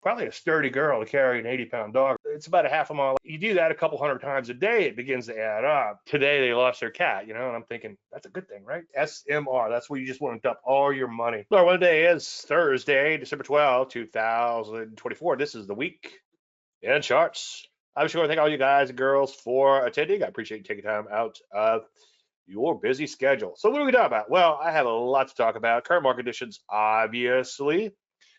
probably a sturdy girl to carry an 80-pound dog. It's about a half a mile. You do that a couple hundred times a day, it begins to add up. Today they lost their cat, and I'm thinking that's a good thing, right? SMR, that's where you just want to dump all your money. So one day is Thursday, December 12th, 2024. This is the week in charts. I'm just going to thank all you guys and girls for attending. I appreciate you taking time out of your busy schedule. So what are we talking about? Well, I have a lot to talk about. Current market conditions, obviously.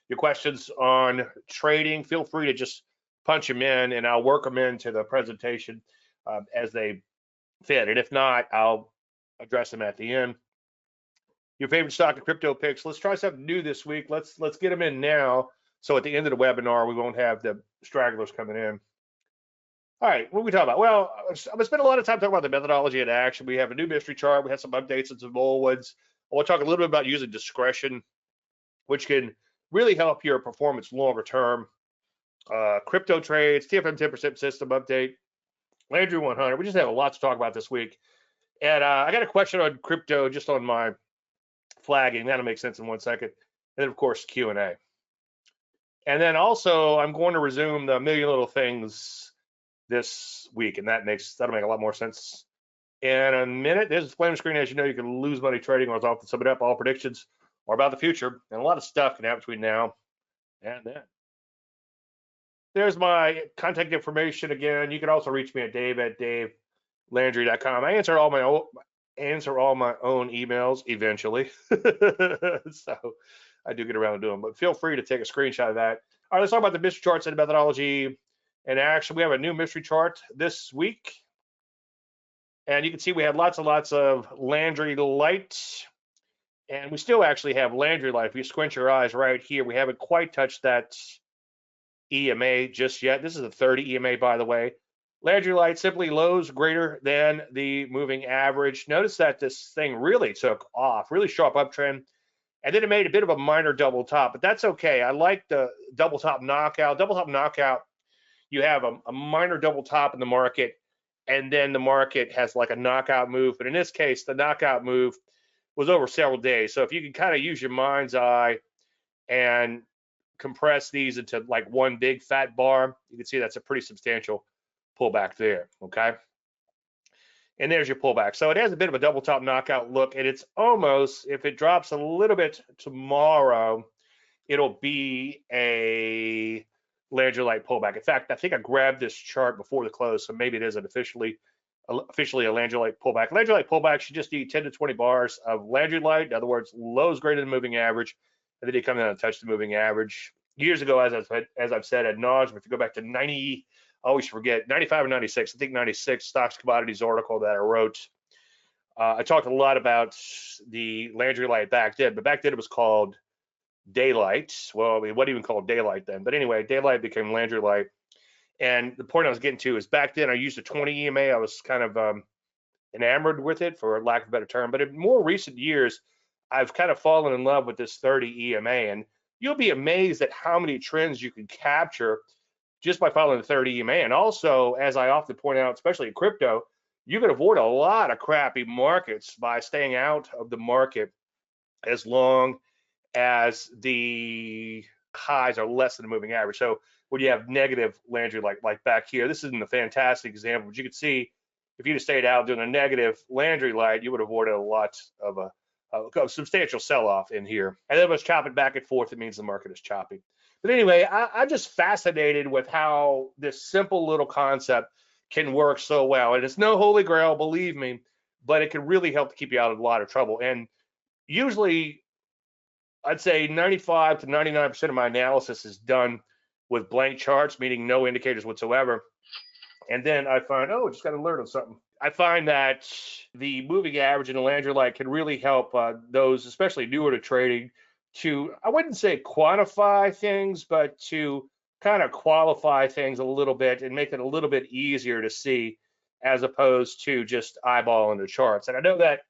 Your questions on trading, feel free to just punch them in, and I'll work them into the presentation as they fit. And if not, I'll address them at the end. Your favorite stock and crypto picks. Let's try something new this week. Let's get them in now. So at the end of the webinar, we won't have the stragglers coming in. All right, what are we talking about? Well, I'm going to spend a lot of time talking about the methodology in action. We have a new mystery chart. We have some updates and some old ones. I want to talk a little bit about using discretion, which can really help your performance longer term. Crypto trades, TFM 10% system update, Landry 100. We just have a lot to talk about this week. And I got a question on crypto just on my flagging. That'll make sense in 1 second. And then, of course, Q&A. And then also, I'm going to resume the Million Little Things this week, and that'll make a lot more sense in a minute. There's a disclaimer screen. As you know, you can lose money trading, or as often sum it up, all predictions are about the future, and a lot of stuff can happen between now and then. There's my contact information again. You can also reach me at dave@davelandry.com. I answer all my own emails eventually, so I do get around to doing them. But feel free to take a screenshot of that. All right, let's talk about the mystery charts and methodology. And actually, we have a new mystery chart this week. And you can see we have lots and lots of Landry light. And we still actually have Landry light. If you squint your eyes right here, we haven't quite touched that EMA just yet. This is a 30 EMA, by the way. Landry light, simply lows greater than the moving average. Notice that this thing really took off, really sharp uptrend. And then it made a bit of a minor double top, but that's okay. I like the double top knockout. Double top knockout, you have a minor double top in the market, and then the market has like a knockout move. But in this case, the knockout move was over several days. So if you can kind of use your mind's eye and compress these into like one big fat bar, you can see that's a pretty substantial pullback there, okay? And there's your pullback. So it has a bit of a double top knockout look, and it's almost, if it drops a little bit tomorrow, it'll be a Landry light pullback. In fact, I think I grabbed this chart before the close, so maybe it isn't officially a Landry light pullback. Landry light pullback should just need 10 to 20 bars of Landry light. In other words, lows greater than the moving average, and then you come down and touch the moving average. Years ago, as I've said ad nauseum, if you go back to 90, I always forget, 95 or 96, I think 96, Stocks Commodities article that I wrote. I talked a lot about the Landry light back then, but back then it was called daylight. Well, it wasn't even called daylight then, but anyway, daylight became Landry light. And the point I was getting to is back then I used a 20 EMA. I was kind of enamored with it, for lack of a better term. But in more recent years, I've kind of fallen in love with this 30 EMA, and you'll be amazed at how many trends you can capture just by following the 30 EMA. And also, as I often point out, especially in crypto, you can avoid a lot of crappy markets by staying out of the market as long as the highs are less than the moving average. So when you have negative Landry like back here, this isn't a fantastic example, but you can see if you just stayed out doing a negative Landry light, you would have avoided a lot of a substantial sell-off in here. And then let's chop it back and forth. It means the market is choppy. But anyway, I'm just fascinated with how this simple little concept can work so well. And it's no holy grail, believe me, but it can really help to keep you out of a lot of trouble. And usually, I'd say 95 to 99% of my analysis is done with blank charts, meaning no indicators whatsoever. And then I find, just got to learn something. I find that the moving average and the Landry light can really help those, especially newer to trading, to, I wouldn't say quantify things, but to kind of qualify things a little bit and make it a little bit easier to see, as opposed to just eyeballing the charts. And I know that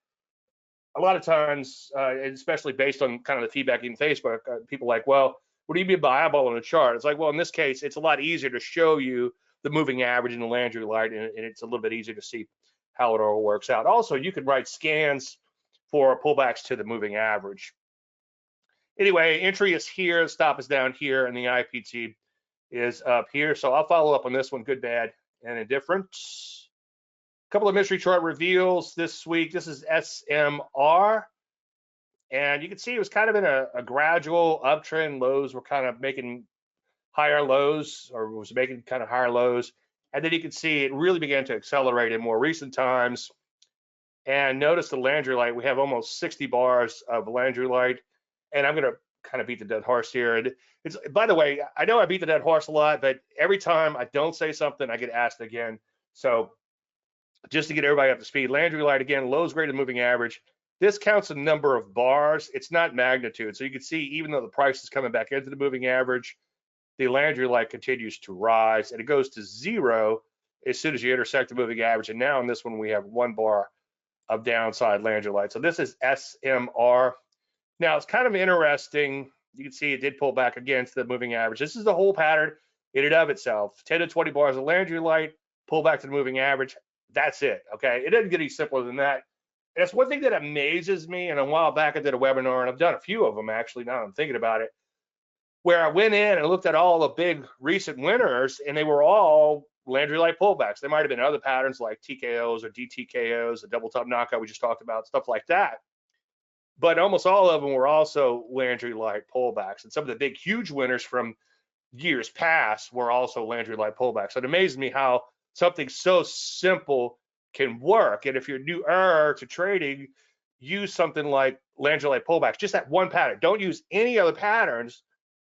a lot of times, especially based on kind of the feedback in Facebook, people are like, well, what do you mean by eyeballing a chart? It's like, well, in this case, it's a lot easier to show you the moving average and the Landry light, and it's a little bit easier to see how it all works out. Also, you can write scans for pullbacks to the moving average. Anyway, entry is here, stop is down here, and the IPT is up here. So I'll follow up on this one, good, bad, and indifferent. A couple of mystery chart reveals this week. This is SMR. And you can see it was kind of in a gradual uptrend. Lows were kind of making higher lows, or was making kind of higher lows. And then you can see it really began to accelerate in more recent times. And notice the Landry light, we have almost 60 bars of Landry light. And I'm going to kind of beat the dead horse here. And it's, by the way, I know I beat the dead horse a lot, but every time I don't say something, I get asked again. So just to get everybody up to speed, Landry light again, lows greater than moving average. This counts the number of bars. It's not magnitude. So you can see, even though the price is coming back into the moving average, the Landry light continues to rise, and it goes to 0 as soon as you intersect the moving average. And now in this one, we have 1 bar of downside Landry light. So this is SMR. Now it's kind of interesting. You can see it did pull back against the moving average. This is the whole pattern in and of itself. 10 to 20 bars of Landry light, pull back to the moving average. That's it. Okay. It doesn't get any simpler than that. And that's one thing that amazes me. And a while back, I did a webinar, and I've done a few of them actually. Now I'm thinking about it, where I went in and looked at all the big recent winners, and they were all Landry light pullbacks. There might have been other patterns like TKOs or DTKOs, a double top knockout we just talked about, stuff like that. But almost all of them were also Landry light pullbacks. And some of the big, huge winners from years past were also Landry light pullbacks. So it amazes me how something so simple can work. And if you're newer to trading, use something like Landry light pullbacks, just that one pattern. Don't use any other patterns,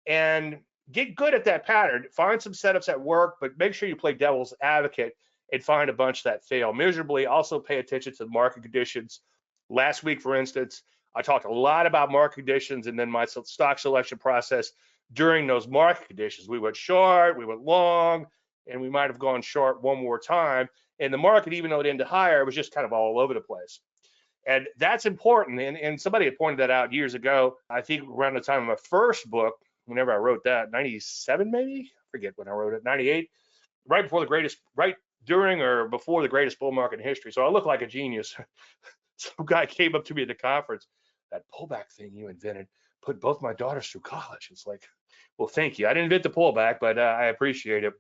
and get good at that pattern. Find some setups that work, but make sure you play devil's advocate and find a bunch that fail miserably. Also pay attention to the market conditions. Last week, for instance, I talked a lot about market conditions and then my stock selection process during those market conditions. We went short, we went long, and we might have gone short one more time. And the market, even though it ended higher, was just kind of all over the place. And that's important. And somebody had pointed that out years ago, I think around the time of my first book, whenever I wrote that, 97 maybe? I forget when I wrote it, 98, right before the greatest, right during or before the greatest bull market in history. So I look like a genius. Some guy came up to me at the conference, that pullback thing you invented put both my daughters through college. It's like, well, thank you. I didn't invent the pullback, but I appreciate it.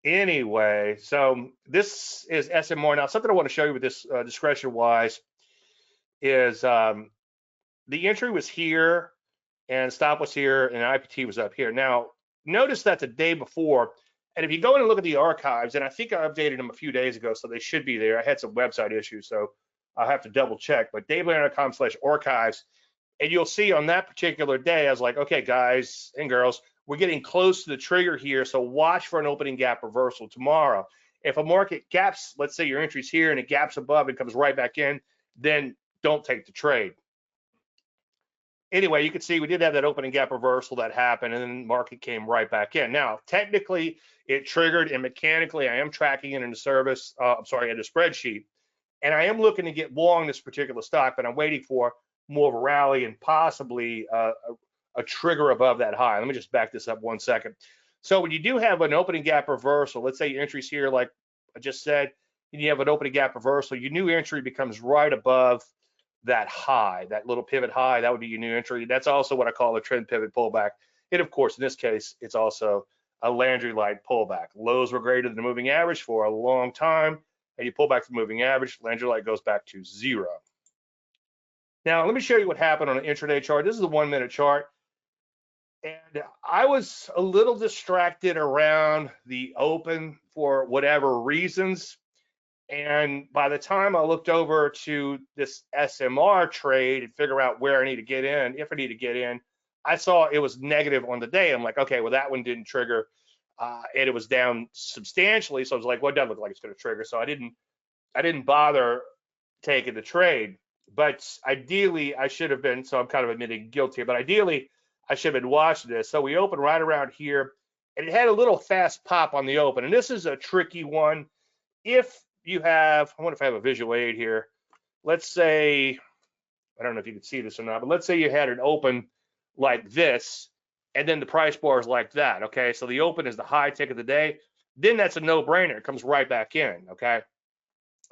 Anyway, so this is SMR. Now, something I want to show you with this discretion-wise is the entry was here, and stop was here, and IPT was up here. Now, notice that the day before, and if you go in and look at the archives, and I think I updated them a few days ago, so they should be there. I had some website issues, so I'll have to double check, but davelandry.com/archives, and you'll see on that particular day, I was like, okay, guys and girls, we're getting close to the trigger here, so watch for an opening gap reversal tomorrow. If a market gaps, let's say your entry's here and it gaps above and comes right back in, then don't take the trade. Anyway, you can see we did have that opening gap reversal that happened, and then market came right back in. Now, technically, it triggered, and mechanically, I am tracking it in the service, in the spreadsheet, and I am looking to get long this particular stock, but I'm waiting for more of a rally and possibly a trigger above that high. Let me just back this up 1 second. So when you do have an opening gap reversal, let's say your entry's here, like I just said, and you have an opening gap reversal, your new entry becomes right above that high, that little pivot high. That would be your new entry. That's also what I call a trend pivot pullback. And of course, in this case, it's also a Landry light pullback. Lows were greater than the moving average for a long time, and you pull back the moving average, Landry light goes back to 0. Now, let me show you what happened on an intraday chart. This is the 1 minute chart. And I was a little distracted around the open for whatever reasons. And by the time I looked over to this SMR trade and figure out where I need to get in, if I need to get in, I saw it was negative on the day. I'm like, okay, well, that one didn't trigger, and it was down substantially. So I was like, well, it doesn't look like it's going to trigger. So I didn't bother taking the trade. But ideally, I should have been. So I'm kind of admitting guilt here. But ideally, I should have been watching this. So we opened right around here, and it had a little fast pop on the open. And this is a tricky one. If you have, I wonder if I have a visual aid here. Let's say, I don't know if you can see this or not, but let's say you had an open like this, and then the price bar is like that, okay? So the open is the high tick of the day. Then that's a no-brainer. It comes right back in, okay?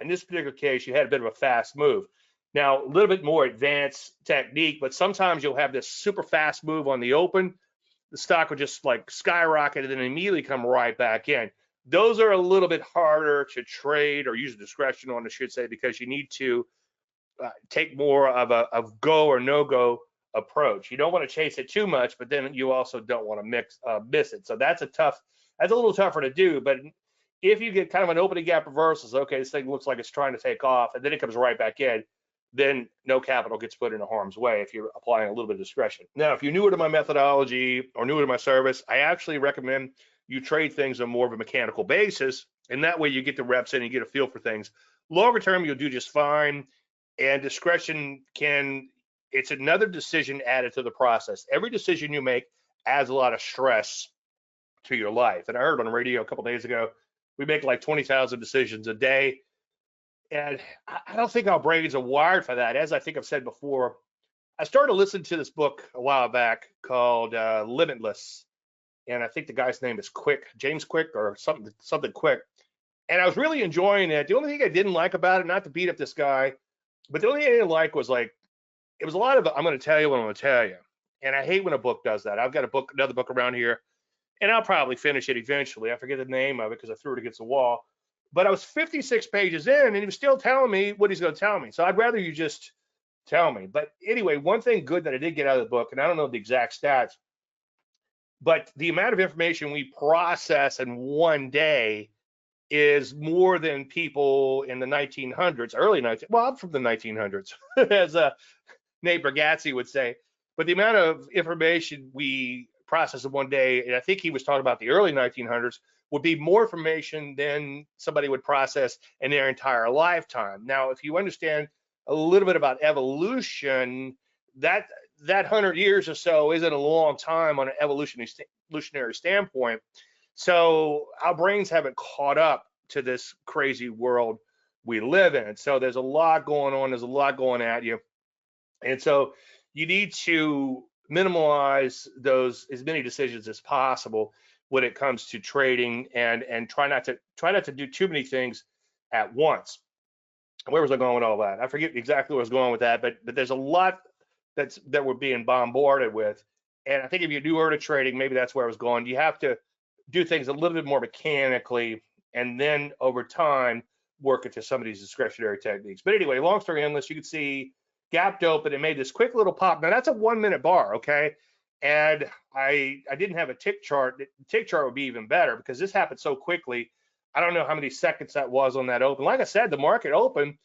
In this particular case, you had a bit of a fast move. Now, a little bit more advanced technique, but sometimes you'll have this super fast move on the open. The stock will just like skyrocket and then immediately come right back in. Those are a little bit harder to trade or use discretion on, I should say, because you need to take more of a go or no go approach. You don't want to chase it too much, but then you also don't want to miss it. So that's a little tougher to do. But if you get kind of an opening gap reversals, okay, this thing looks like it's trying to take off, and then it comes right back in, then no capital gets put into harm's way if you're applying a little bit of discretion. Now, if you're newer to my methodology or newer to my service, I actually recommend you trade things on more of a mechanical basis, and that way you get the reps in and you get a feel for things. Longer term, you'll do just fine, and discretion it's another decision added to the process. Every decision you make adds a lot of stress to your life. And I heard on the radio a couple days ago, we make like 20,000 decisions a day. And I don't think our brains are wired for that. As I think I've said before, I started listening to this book a while back called Limitless. And I think the guy's name is Quick, James Quick or something Quick. And I was really enjoying it. The only thing I didn't like about it, not to beat up this guy, but the only thing I didn't like was like, it was a lot of, I'm going to tell you what I'm going to tell you. And I hate when a book does that. I've got another book around here, and I'll probably finish it eventually. I forget the name of it because I threw it against the wall. But I was 56 pages in, and he was still telling me what he's going to tell me. So I'd rather you just tell me. But anyway, one thing good that I did get out of the book, and I don't know the exact stats, but the amount of information we process in one day is more than people in the 1900s, well, I'm from the 1900s, as Nate Bargatze would say. But the amount of information we process in one day, and I think he was talking about the early 1900s, would be more information than somebody would process in their entire lifetime. Now, if you understand a little bit about evolution, that 100 years or so isn't a long time on an evolutionary standpoint. So our brains haven't caught up to this crazy world we live in. So there's a lot going on. There's a lot going at you. And so you need to minimize those as many decisions as possible when it comes to trading, and try not to do too many things at once. Where was I going with all that? I forget exactly where I was going with that, but there's a lot that we're being bombarded with. And I think if you're newer to trading, maybe that's where I was going. You have to do things a little bit more mechanically, and then over time work into some of these discretionary techniques. But anyway, long story endless, you can see gapped open and made this quick little pop. Now that's a 1 minute bar, okay? And I didn't have a tick chart. The tick chart would be even better because this happened so quickly. I don't know how many seconds that was on that open. Like I said, the market opened,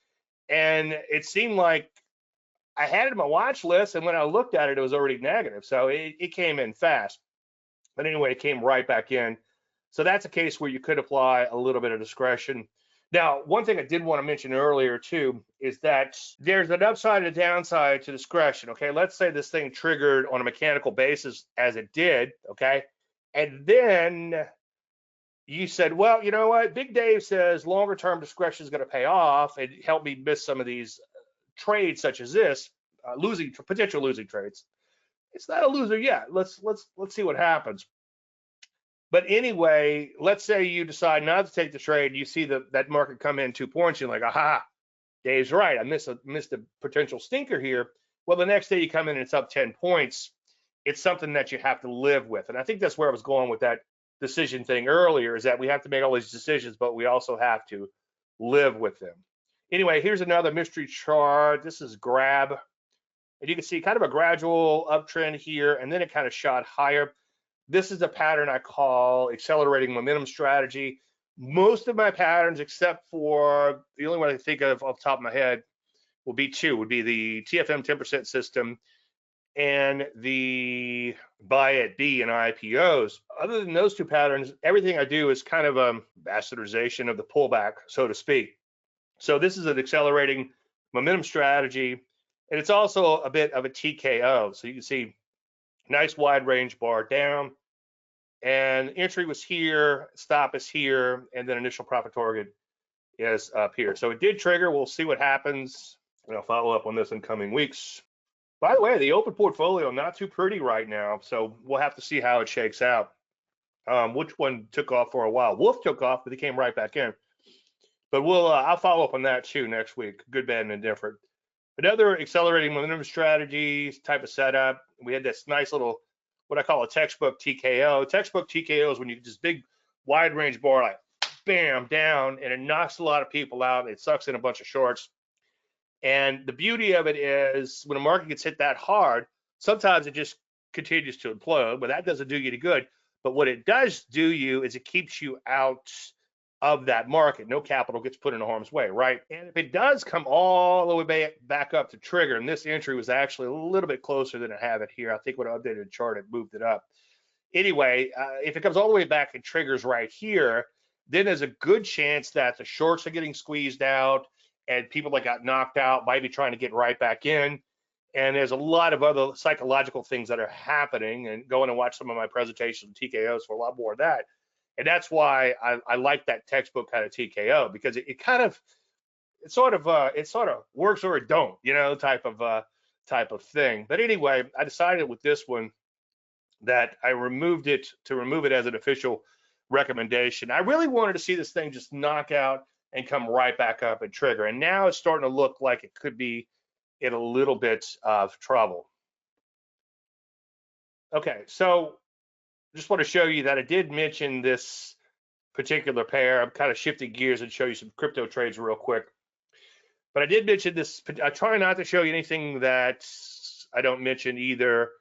and it seemed like I had it in my watch list, and when I looked at it, it was already negative. So it came in fast. But anyway, it came right back in. So that's a case where you could apply a little bit of discretion. Now, one thing I did want to mention earlier too is that there's an upside and a downside to discretion. Okay, let's say this thing triggered on a mechanical basis as it did. Okay, and then you said, well, you know what? Big Dave says longer term discretion is going to pay off and help me miss some of these trades, such as this potential losing trades. It's not a loser yet. Let's see what happens. But anyway, let's say you decide not to take the trade. You see that market come in 2 points. You're like, aha, Dave's right. I missed a potential stinker here. Well, the next day you come in and it's up 10 points. It's something that you have to live with. And I think that's where I was going with that decision thing earlier, is that we have to make all these decisions, but we also have to live with them. Anyway, here's another mystery chart. This is grab. And you can see kind of a gradual uptrend here, and then it kind of shot higher. This is a pattern I call accelerating momentum strategy. Most of my patterns, except for the only one I can think of off the top of my head, would be the TFM 10% system and the buy at B in IPOs. Other than those two patterns, everything I do is kind of a bastardization of the pullback, so to speak. So this is an accelerating momentum strategy, and it's also a bit of a TKO. So you can see nice wide range bar down, and entry was here, stop is here, and then initial profit target is up here. So it did trigger. We'll see what happens, and I'll follow up on this in coming weeks. By the way, the open portfolio, not too pretty right now, so we'll have to see how it shakes out. Which one took off for a while? Wolf took off, but he came right back in. But I'll follow up on that too next week. Good, bad, and indifferent. Another accelerating momentum strategy type of setup. We had this nice little, what I call a textbook TKO. Textbook TKO is when you just big wide range bar, like bam, down, and it knocks a lot of people out. It sucks in a bunch of shorts. And the beauty of it is when a market gets hit that hard, sometimes it just continues to implode, but that doesn't do you any good. But what it does do you is it keeps you out of that market. No capital gets put in harm's way, right? And if it does come all the way back up to trigger, and this entry was actually a little bit closer than I have it here. I think when I updated the chart, it moved it up. Anyway, if it comes all the way back and triggers right here, then there's a good chance that the shorts are getting squeezed out and people that got knocked out might be trying to get right back in. And there's a lot of other psychological things that are happening, and go in and watch some of my presentations on TKOs for a lot more of that. And that's why I like that textbook kind of TKO, because it sort of works or it don't, type of thing. But anyway, I decided with this one that I removed it to remove it as an official recommendation. I really wanted to see this thing just knock out and come right back up and trigger. And now it's starting to look like it could be in a little bit of trouble. Okay, so just want to show you that I did mention this particular pair. I'm kind of shifting gears and show you some crypto trades real quick. But I did mention this. I try not to show you anything that I don't mention either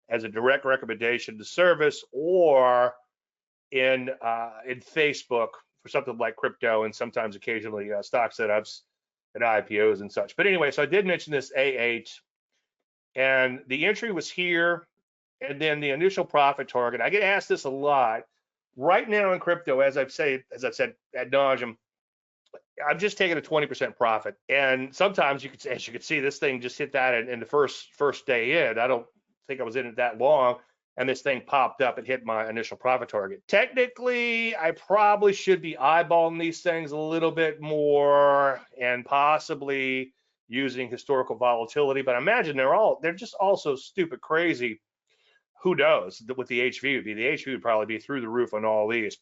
as a direct recommendation to service or in Facebook for something like crypto, and sometimes occasionally stock setups and IPOs and such. But anyway, so I did mention this A8, and the entry was here, and then the initial profit target. I get asked this a lot. Right now in crypto, as I've said ad nauseum, I'm just taking a 20% profit, and sometimes as you can see, this thing just hit that in the first day in. I don't think I was in it that long, and this thing popped up and hit my initial profit target. Technically, I probably should be eyeballing these things a little bit more and possibly using historical volatility, but I imagine they're just all so stupid crazy. Who knows what the HV would be? The HV would probably be through the roof on all these.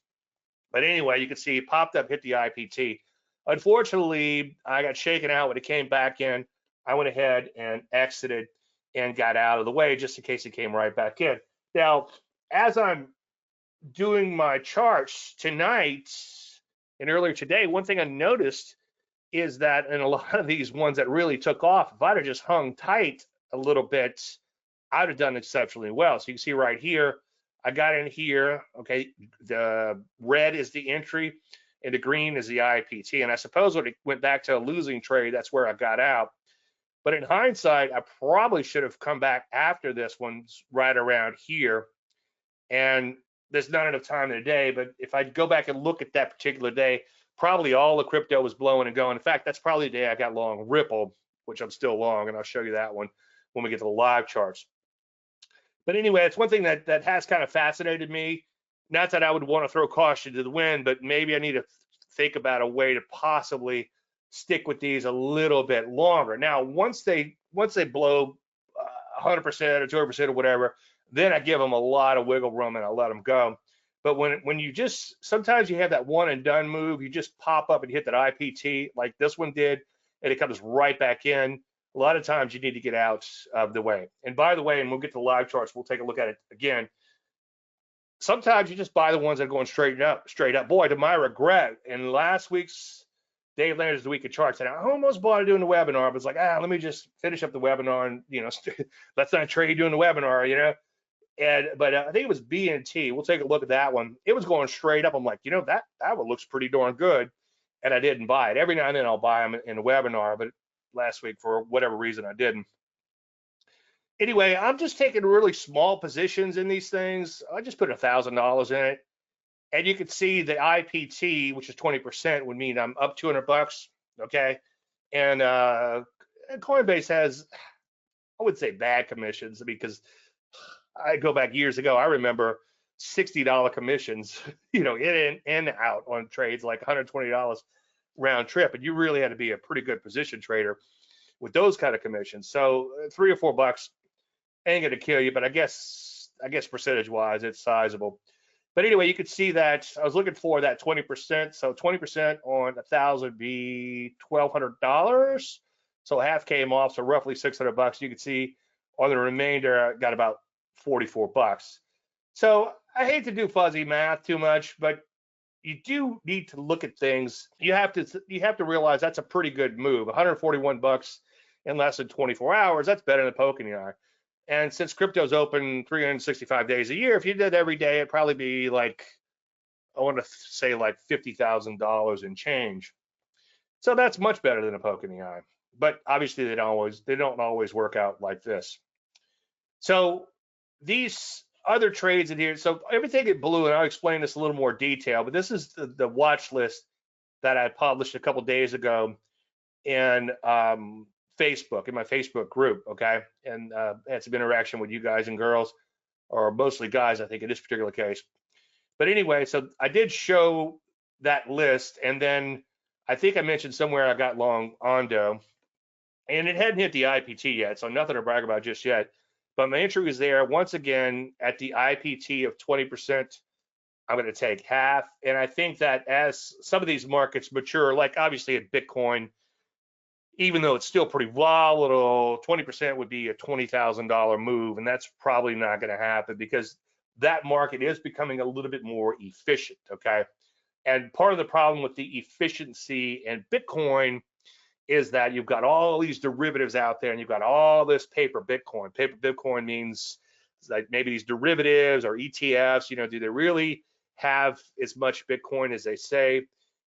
But anyway, you can see it popped up, hit the IPT. Unfortunately, I got shaken out when it came back in. I went ahead and exited and got out of the way just in case it came right back in. Now, as I'm doing my charts tonight and earlier today, one thing I noticed is that in a lot of these ones that really took off, if I'd have just hung tight a little bit, I'd have done exceptionally well. So you can see right here, I got in here, okay, the red is the entry and the green is the IPT. And I suppose when it went back to a losing trade, that's where I got out. But in hindsight, I probably should have come back after this one right around here. And there's not enough time in the day, but if I go back and look at that particular day, probably all the crypto was blowing and going. In fact, that's probably the day I got long Ripple, which I'm still long, and I'll show you that one when we get to the live charts. But anyway, it's one thing that has kind of fascinated me. Not that I would want to throw caution to the wind, but maybe I need to think about a way to possibly stick with these a little bit longer. Now, once they blow 100% or 200% or whatever, then I give them a lot of wiggle room and I let them go. But when you just, sometimes you have that one and done move, you just pop up and hit that IPT like this one did, and it comes right back in. A lot of times you need to get out of the way. And by the way, and we'll get to the live charts, we'll take a look at it again. Sometimes you just buy the ones that are going straight up. Boy, to my regret, in last week's Dave Landry's Week of Charts, and I almost bought it doing the webinar, but it's like, let me just finish up the webinar and, let's not trade doing the webinar, but I think it was B&T. We'll take a look at that one. It was going straight up. I'm like, that one looks pretty darn good, and I didn't buy it. Every now and then I'll buy them in the webinar, but last week for whatever reason I didn't. Anyway, I'm just taking really small positions in these things. I just put $1,000 in it. And you can see the IPT, which is 20%, would mean I'm up $200, okay? And Coinbase has, I would say bad commissions, because I go back years ago, I remember $60 commissions, in and out on trades, like $120 round trip. And you really had to be a pretty good position trader with those kind of commissions. So $3 or $4 ain't gonna kill you, but I guess percentage wise, it's sizable. But anyway, you could see that I was looking for that 20%. So 20% on 1,000 be $1,200. So half came off, so roughly 600 bucks. You can see on the remainder, I got about 44 bucks. So I hate to do fuzzy math too much, but you do need to look at things. You have to realize that's a pretty good move. 141 bucks in less than 24 hours. That's better than poking the eye. And since crypto's open 365 days a year, if you did every day, it'd probably be like, I want to say like $50,000 in change. So that's much better than a poke in the eye. But obviously they don't always work out like this. So these other trades in here, so everything in blue, and I'll explain this a little more detail, but this is the watch list that I published a couple days ago in Facebook, in my Facebook group, okay? And had some interaction with you guys and girls, or mostly guys, I think, in this particular case. But anyway, so I did show that list, and then I think I mentioned somewhere I got long Ondo, and it hadn't hit the IPT yet, so nothing to brag about just yet. But my entry was there once again at the IPT of 20%. I'm going to take half, and I think that as some of these markets mature, like obviously at Bitcoin, even though it's still pretty volatile, 20% would be a $20,000 move, and that's probably not going to happen because that market is becoming a little bit more efficient, okay? And part of the problem with the efficiency in Bitcoin is that you've got all these derivatives out there and you've got all this paper Bitcoin. Paper Bitcoin means like maybe these derivatives or ETFs, do they really have as much Bitcoin as they say?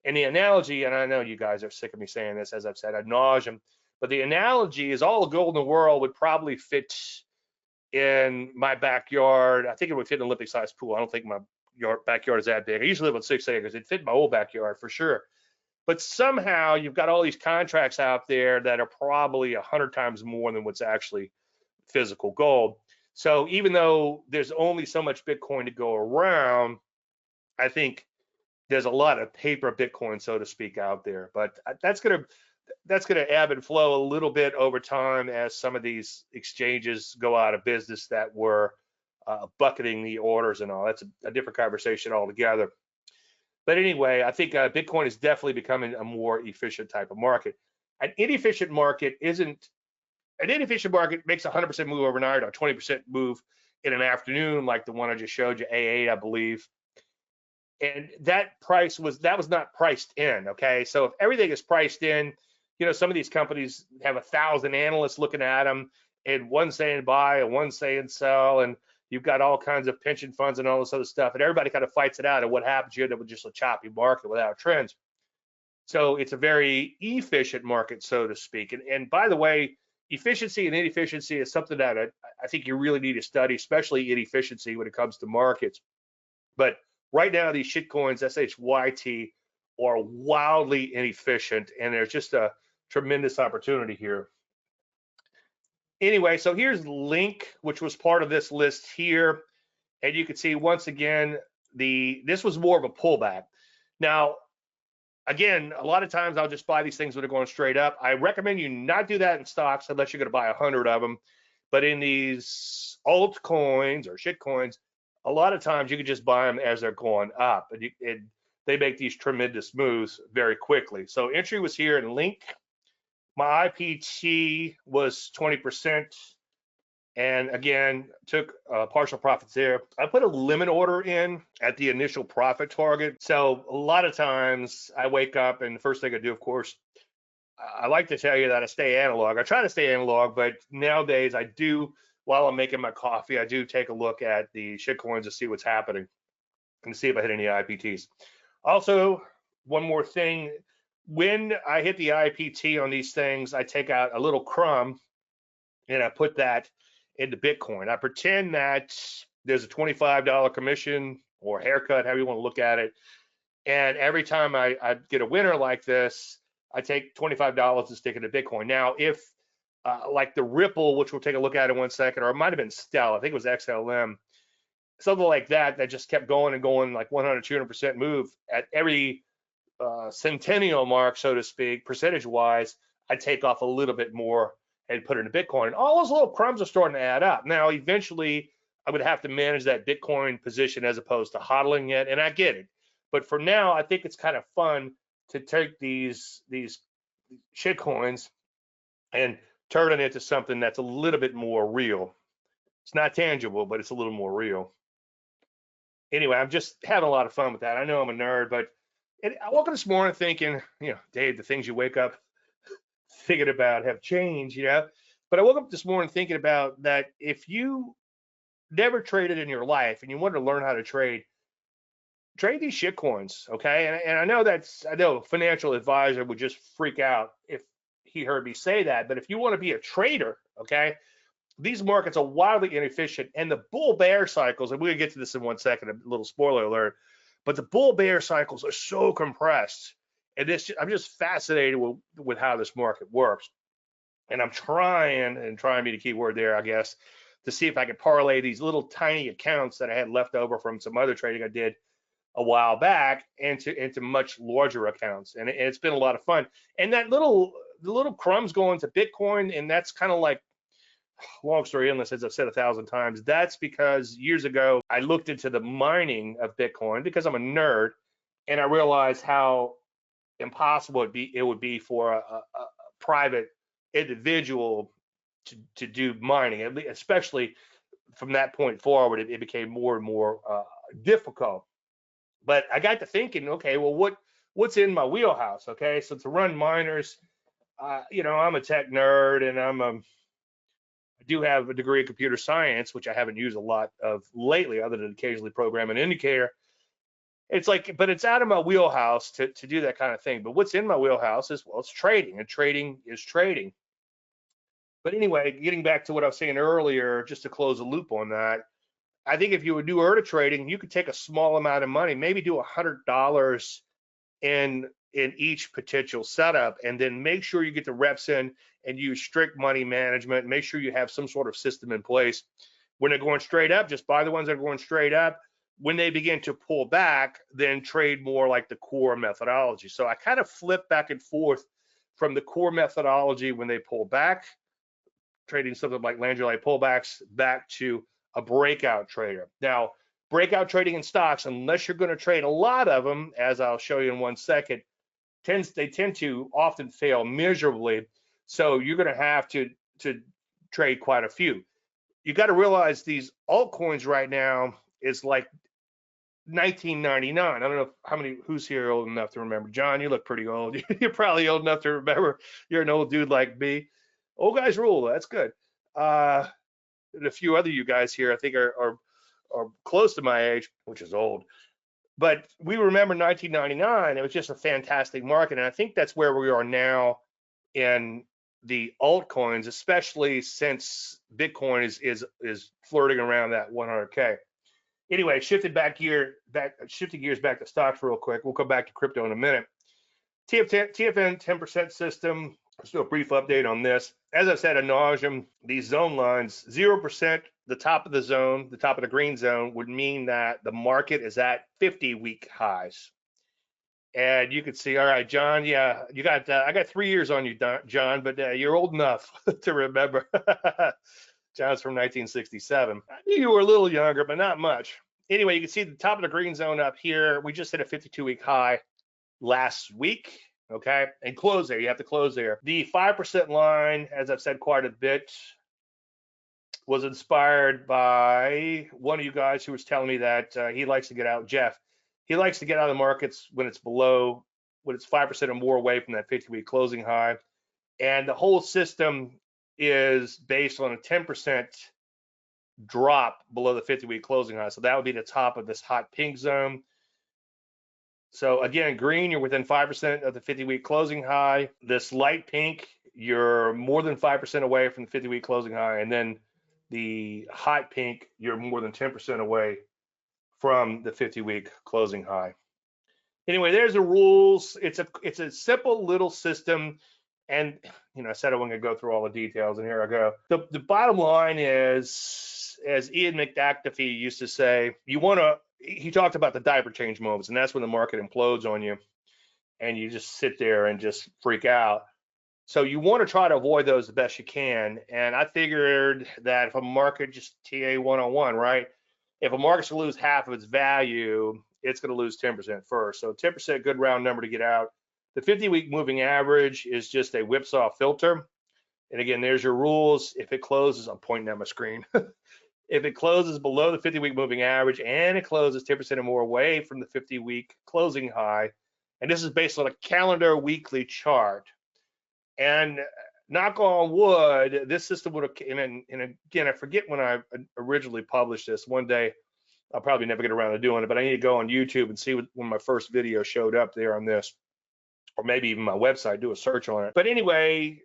And the analogy, and I know you guys are sick of me saying this, as I've said ad nauseum, but the analogy is all the gold in the world would probably fit in my backyard. I think it would fit in an Olympic-sized pool. I don't think my backyard is that big. I usually live on 6 acres. It'd fit in my old backyard for sure. But somehow you've got all these contracts out there that are probably 100 times more than what's actually physical gold. So even though there's only so much Bitcoin to go around, I think there's a lot of paper Bitcoin, so to speak, out there. But that's gonna ebb and flow a little bit over time as some of these exchanges go out of business that were bucketing the orders and all. That's a different conversation altogether. But anyway, I think Bitcoin is definitely becoming a more efficient type of market. An inefficient market makes a 100% move overnight or 20% move in an afternoon, like the one I just showed you, A8, I believe. And that was not priced in, okay? So if everything is priced in, some of these companies have 1,000 analysts looking at them, and one saying buy and one saying sell, and you've got all kinds of pension funds and all this other stuff, and everybody kind of fights it out. And what happens? You end up with just a choppy market without trends. So it's a very efficient market, so to speak. And by the way, efficiency and inefficiency is something that I think you really need to study, especially inefficiency when it comes to markets. But right now, these shitcoins, SHYT, are wildly inefficient, and there's just a tremendous opportunity here. Anyway, so here's Link, which was part of this list here. And you can see once again, this was more of a pullback. Now, again, a lot of times I'll just buy these things when they're going straight up. I recommend you not do that in stocks unless you're going to buy 100 of them. But in these altcoins or shitcoins, a lot of times you can just buy them as they're going up. And they make these tremendous moves very quickly. So entry was here in Link. My IPT was 20%, and again, took partial profits there. I put a limit order in at the initial profit target. So a lot of times I wake up, and the first thing I do, of course, I like to tell you that I stay analog. I try to stay analog, but nowadays I do, while I'm making my coffee, I do take a look at the shitcoins to see what's happening and see if I hit any IPTs. Also, one more thing. When I hit the IPT on these things, I take out a little crumb and I put that into Bitcoin. I pretend that there's a $25 commission or haircut, however you want to look at it. And every time I get a winner like this, I take $25 and stick it into Bitcoin. Now, if like the Ripple, which we'll take a look at in 1 second, or it might have been Stell, I think it was XLM, something like that just kept going and going, like 100, 200% move at every centennial mark, so to speak, percentage wise, I take off a little bit more and put it in Bitcoin. And all those little crumbs are starting to add up. Now, eventually, I would have to manage that Bitcoin position as opposed to hodling it, and I get it. But for now, I think it's kind of fun to take these shitcoins and turn it into something that's a little bit more real. It's not tangible, but it's a little more real. Anyway, I'm just having a lot of fun with that. I know I'm a nerd, but I woke up this morning thinking, Dave, the things you wake up thinking about have changed. But I woke up this morning thinking about that if you never traded in your life and you want to learn how to trade these shit coins, okay? And I know a financial advisor would just freak out if he heard me say that. But if you want to be a trader, okay, these markets are wildly inefficient, and the bull bear cycles, and we're gonna get to this in 1 second, a little spoiler alert, but the bull bear cycles are so compressed, and I'm just fascinated with how this market works. And I'm trying be the key word there, I guess, to see if I can parlay these little tiny accounts that I had left over from some other trading I did a while back into much larger accounts, and it's been a lot of fun. And the little crumbs go into Bitcoin, and that's kind of like, long story endless, as I've said 1,000 times. That's because years ago I looked into the mining of Bitcoin because I'm a nerd, and I realized how impossible it would be for a private individual to do mining, especially from that point forward. It became more and more difficult. But I got to thinking, okay, well, what's in my wheelhouse? Okay, so to run miners, I'm a tech nerd, and I do have a degree in computer science, which I haven't used a lot of lately, other than occasionally program an indicator. It's like, but it's out of my wheelhouse to do that kind of thing. But what's in my wheelhouse is, well, it's trading, and trading is trading. But anyway, getting back to what I was saying earlier, just to close a loop on that, I think if you would do ERTA trading, you could take a small amount of money, maybe do $100 in each potential setup, and then make sure you get the reps in and use strict money management. Make sure you have some sort of system in place. When they're going straight up, just buy the ones that are going straight up. When they begin to pull back, then trade more like the core methodology. So I kind of flip back and forth from the core methodology when they pull back, trading something like Landry pullbacks, back to a breakout trader. Now, breakout trading in stocks, unless you're going to trade a lot of them, as I'll show you in 1 second, they tend to often fail miserably. So you're going to have to trade quite a few. You got to realize these altcoins right now is like 1999. I don't know who's here old enough to remember. John, you look pretty old. You're probably old enough to remember. You're an old dude like me. Old guys rule. That's good. And a few other you guys here, I think, are close to my age, which is old. But we remember 1999. It was just a fantastic market, and I think that's where we are now in the altcoins, especially since Bitcoin is flirting around that 100K. Anyway, shifting gears back to stocks real quick. We'll come back to crypto in a minute. TFN 10% system. Let's do a brief update on this. As I said ad nauseum, these zone lines, 0%, the top of the zone, the top of the green zone, would mean that the market is at 50-week highs. And you can see, all right, John, yeah, I got 3 years on you, John, but you're old enough to remember. John's from 1967. I knew you were a little younger, but not much. Anyway, you can see the top of the green zone up here. We just hit a 52-week high last week. Okay, and close there. You have to close there. The 5% line, as I've said quite a bit, was inspired by one of you guys who was telling me that he likes to get out. Jeff, he likes to get out of the markets when it's 5% or more away from that 50-week closing high. And the whole system is based on a 10% drop below the 50-week closing high. So that would be the top of this hot pink zone. So again, green, you're within 5% of the 50-week closing high. This light pink, you're more than 5% away from the 50-week closing high. And then the hot pink, you're more than 10% away from the 50-week closing high. Anyway, there's the rules. It's a simple little system. And I said I wasn't gonna go through all the details, and here I go. The bottom line is, as Ian McDactyfee used to say, he talked about the diaper change moments, and that's when the market implodes on you and you just sit there and just freak out. So you want to try to avoid those the best you can. And I figured that if a market, just TA 101, right? If a market's to lose half of its value, it's going to lose 10% first. So 10%, good round number to get out. The 50-week moving average is just a whipsaw filter. And again, there's your rules. If it closes, I'm pointing at my screen. If it closes below the 50-week moving average and it closes 10% or more away from the 50-week closing high, and this is based on a calendar weekly chart. And knock on wood, this system would have, and again, I forget when I originally published this. One day, I'll probably never get around to doing it, but I need to go on YouTube and see when my first video showed up there on this, or maybe even my website, do a search on it. But anyway,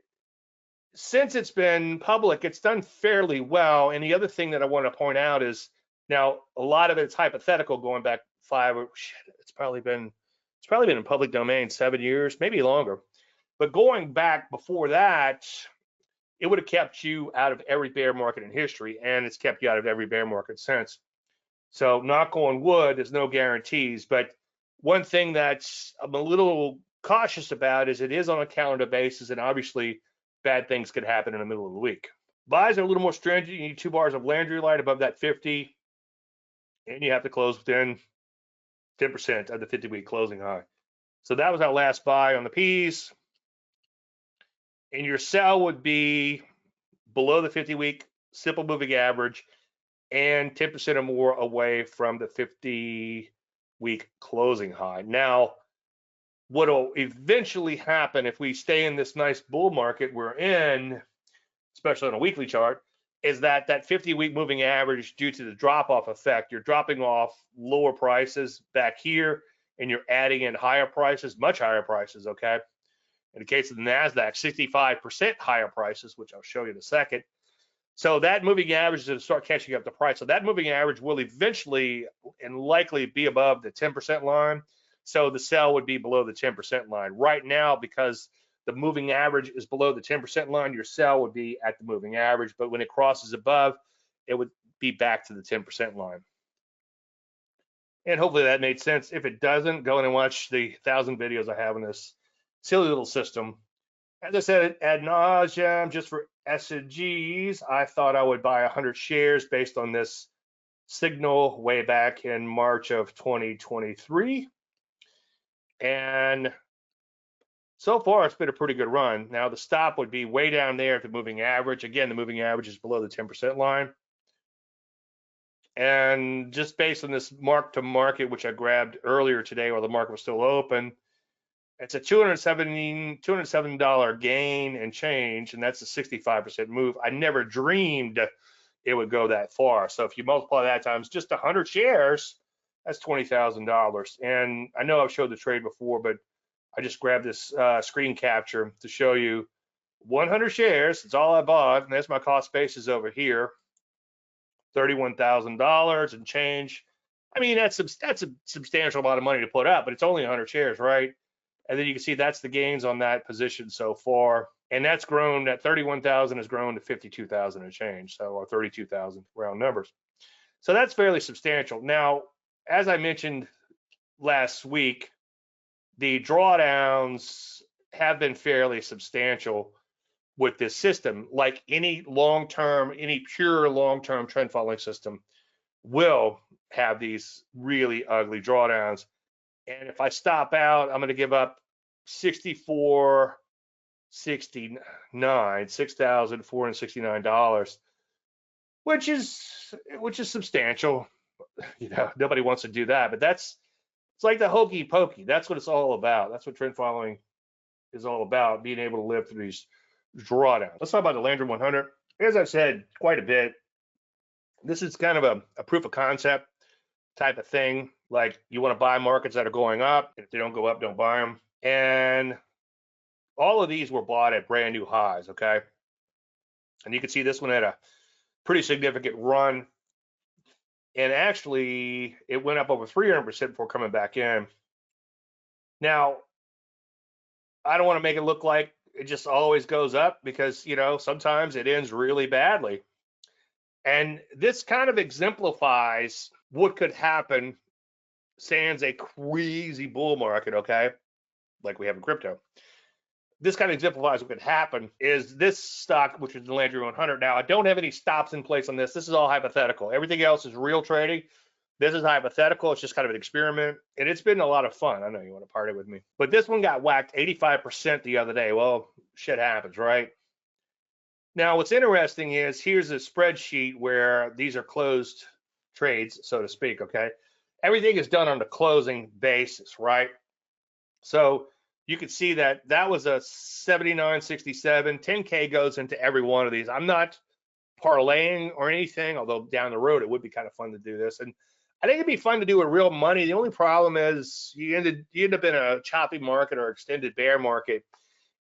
since it's been public, it's done fairly well. And the other thing that I want to point out is, now a lot of it's hypothetical going back it's probably been in public domain 7 years, maybe longer. But going back before that, it would have kept you out of every bear market in history, and it's kept you out of every bear market since. So knock on wood, there's no guarantees. But one thing that's I'm a little cautious about is it is on a calendar basis, and obviously bad things could happen in the middle of the week. Buys are a little more stringent. You need 2 bars of Landry light above that 50, and you have to close within 10% of the 50-week closing high. So that was our last buy on the P's. And your sell would be below the 50-week simple moving average and 10% or more away from the 50-week closing high. Now, what will eventually happen if we stay in this nice bull market we're in, especially on a weekly chart, is that 50-week moving average, due to the drop-off effect, you're dropping off lower prices back here, and you're adding in higher prices, much higher prices, okay? In the case of the NASDAQ, 65% higher prices, which I'll show you in a second. So that moving average is going to start catching up to price. So that moving average will eventually and likely be above the 10% line. So the sell would be below the 10% line. Right now, because the moving average is below the 10% line, your sell would be at the moving average. But when it crosses above, it would be back to the 10% line. And hopefully that made sense. If it doesn't, go in and watch the 1,000 videos I have in this silly little system. As I said ad nauseum, just for S&Gs, I thought I would buy 100 shares based on this signal way back in March of 2023. And so far, it's been a pretty good run. Now, the stop would be way down there at the moving average. Again, the moving average is below the 10% line. And just based on this mark to market, which I grabbed earlier today while the market was still open, it's a $207 gain and change, and that's a 65% move. I never dreamed it would go that far. So if you multiply that times just 100 shares, that's $20,000. And I know I've showed the trade before, but I just grabbed this screen capture to show you 100 shares. It's all I bought, and that's my cost basis over here, $31,000 and change. I mean, that's a substantial amount of money to put up, but it's only 100 shares, right? And then you can see that's the gains on that position so far. And that's grown, that 31,000 has grown to 52,000 and change, so, or 32,000 round numbers. So that's fairly substantial. Now, as I mentioned last week, the drawdowns have been fairly substantial with this system. Like any long-term, any pure long-term trend following system will have these really ugly drawdowns. And if I stop out, I'm going to give up 6,469, which is substantial. You know, nobody wants to do that, but it's like the hokey pokey. That's what it's all about. That's what trend following is all about, being able to live through these drawdowns. Let's talk about the Landry 100. As I've said quite a bit, this is kind of a proof of concept type of thing. Like, you want to buy markets that are going up. If they don't go up, don't buy them. And all of these were bought at brand new highs, okay? And you can see this one had a pretty significant run. And actually, it went up over 300% before coming back in. Now, I don't want to make it look like it just always goes up, because, you know, sometimes it ends really badly. And this kind of exemplifies what could happen sans a crazy bull market, okay, like we have in crypto. This kind of exemplifies what could happen is this stock, which is the Landry 100. Now, I don't have any stops in place on this. This is all hypothetical. Everything else is real trading. This is hypothetical. It's just kind of an experiment, and it's been a lot of fun. I know you want to party with me, but this one got whacked 85% the other day. Well, shit happens, right? Now, what's interesting is here's a spreadsheet where these are closed trades, so to speak, okay? Everything is done on the closing basis, right? So you can see that that was a 79.67. 10K goes into every one of these. I'm not parlaying or anything, although down the road it would be kind of fun to do this. And I think it'd be fun to do with real money. The only problem is you end up in a choppy market or extended bear market,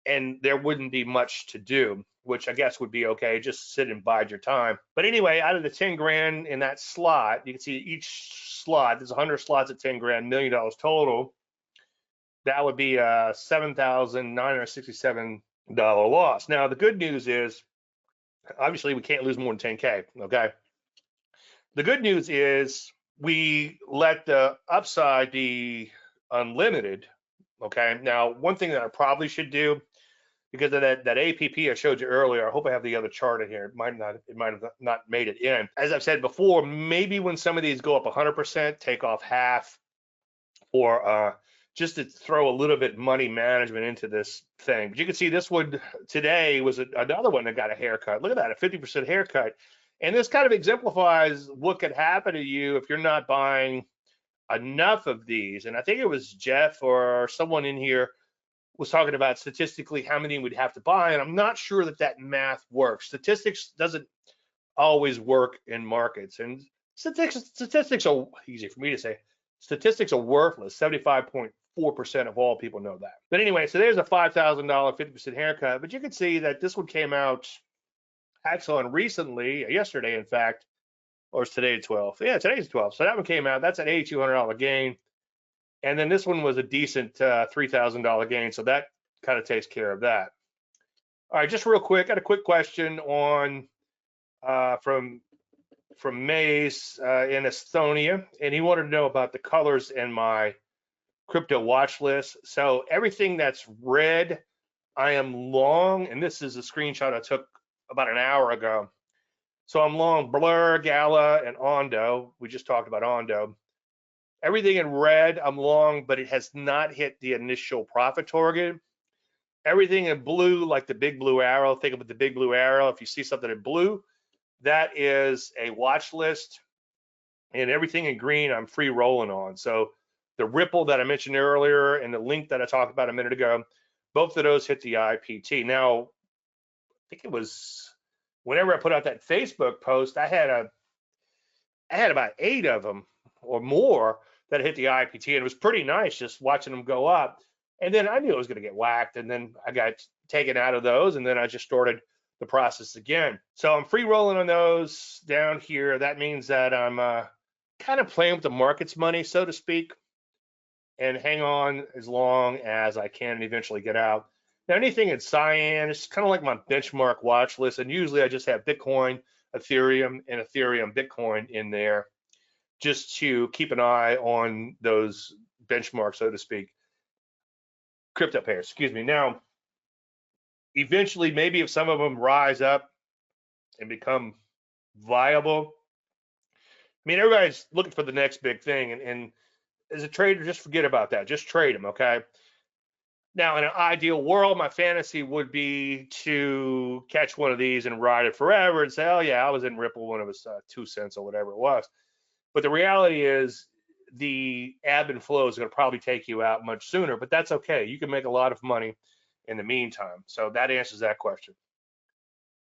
and there wouldn't be much to do, which I guess would be okay. Just sit and bide your time. But anyway, out of the 10 grand in that slot, you can see each slot, there's 100 slots at 10 grand, $1 million total. That would be a $7,967 loss. Now, the good news is, obviously, we can't lose more than 10K, okay? The good news is we let the upside be unlimited, okay? Now, one thing that I probably should do, because of that APP I showed you earlier, I hope I have the other chart in here. It might have not made it in. As I've said before, maybe when some of these go up 100%, take off half, or just to throw a little bit money management into this thing. But you can see this one today was another one that got a haircut. Look at that, a 50% haircut. And this kind of exemplifies what could happen to you if you're not buying enough of these. And I think it was Jeff or someone in here was talking about statistically how many we'd have to buy. And I'm not sure that that math works. Statistics doesn't always work in markets. And statistics are easy for me to say. Statistics are worthless. 75.4% of all people know that. But anyway, so there's a $5,000 50% haircut. But you can see that this one came out actually recently, yesterday, in fact, or is today 12? Yeah, today's 12. So that one came out. That's an $8,200 gain. And then this one was a decent $3,000 gain. So that kind of takes care of that. All right, just real quick, got a quick question on from Mace in Estonia, and he wanted to know about the colors in my crypto watch list. So everything that's red, I am long, and this is a screenshot I took about an hour ago. So I'm long Blur, Gala, and Ondo. We just talked about Ondo. Everything in red, I'm long, but it has not hit the initial profit target. Everything in blue, like the big blue arrow, think of the big blue arrow. If you see something in blue, that is a watch list. And everything in green, I'm free rolling on. So the Ripple that I mentioned earlier and the link that I talked about a minute ago, both of those hit the IPT. Now, I think it was whenever I put out that Facebook post, I had about 8 of them or more that hit the IPT, and it was pretty nice just watching them go up. And then I knew it was going to get whacked, and then I got taken out of those, and then I just started the process again. So I'm free rolling on those down here. That means that I'm kind of playing with the market's money, so to speak, and hang on as long as I can and eventually get out. Now, anything in cyan, it's kind of like my benchmark watch list, and usually I just have Bitcoin, Ethereum, and Ethereum Bitcoin in there just to keep an eye on those benchmarks, so to speak. Crypto pairs, excuse me. Now, eventually, maybe if some of them rise up and become viable, I mean, everybody's looking for the next big thing, and as a trader, just forget about that. Just trade them, okay? Now, in an ideal world, my fantasy would be to catch one of these and ride it forever and say, oh, yeah, I was in Ripple when it was 2 cents or whatever it was. But the reality is the ebb and flow is going to probably take you out much sooner, but that's okay. You can make a lot of money in the meantime. So that answers that question.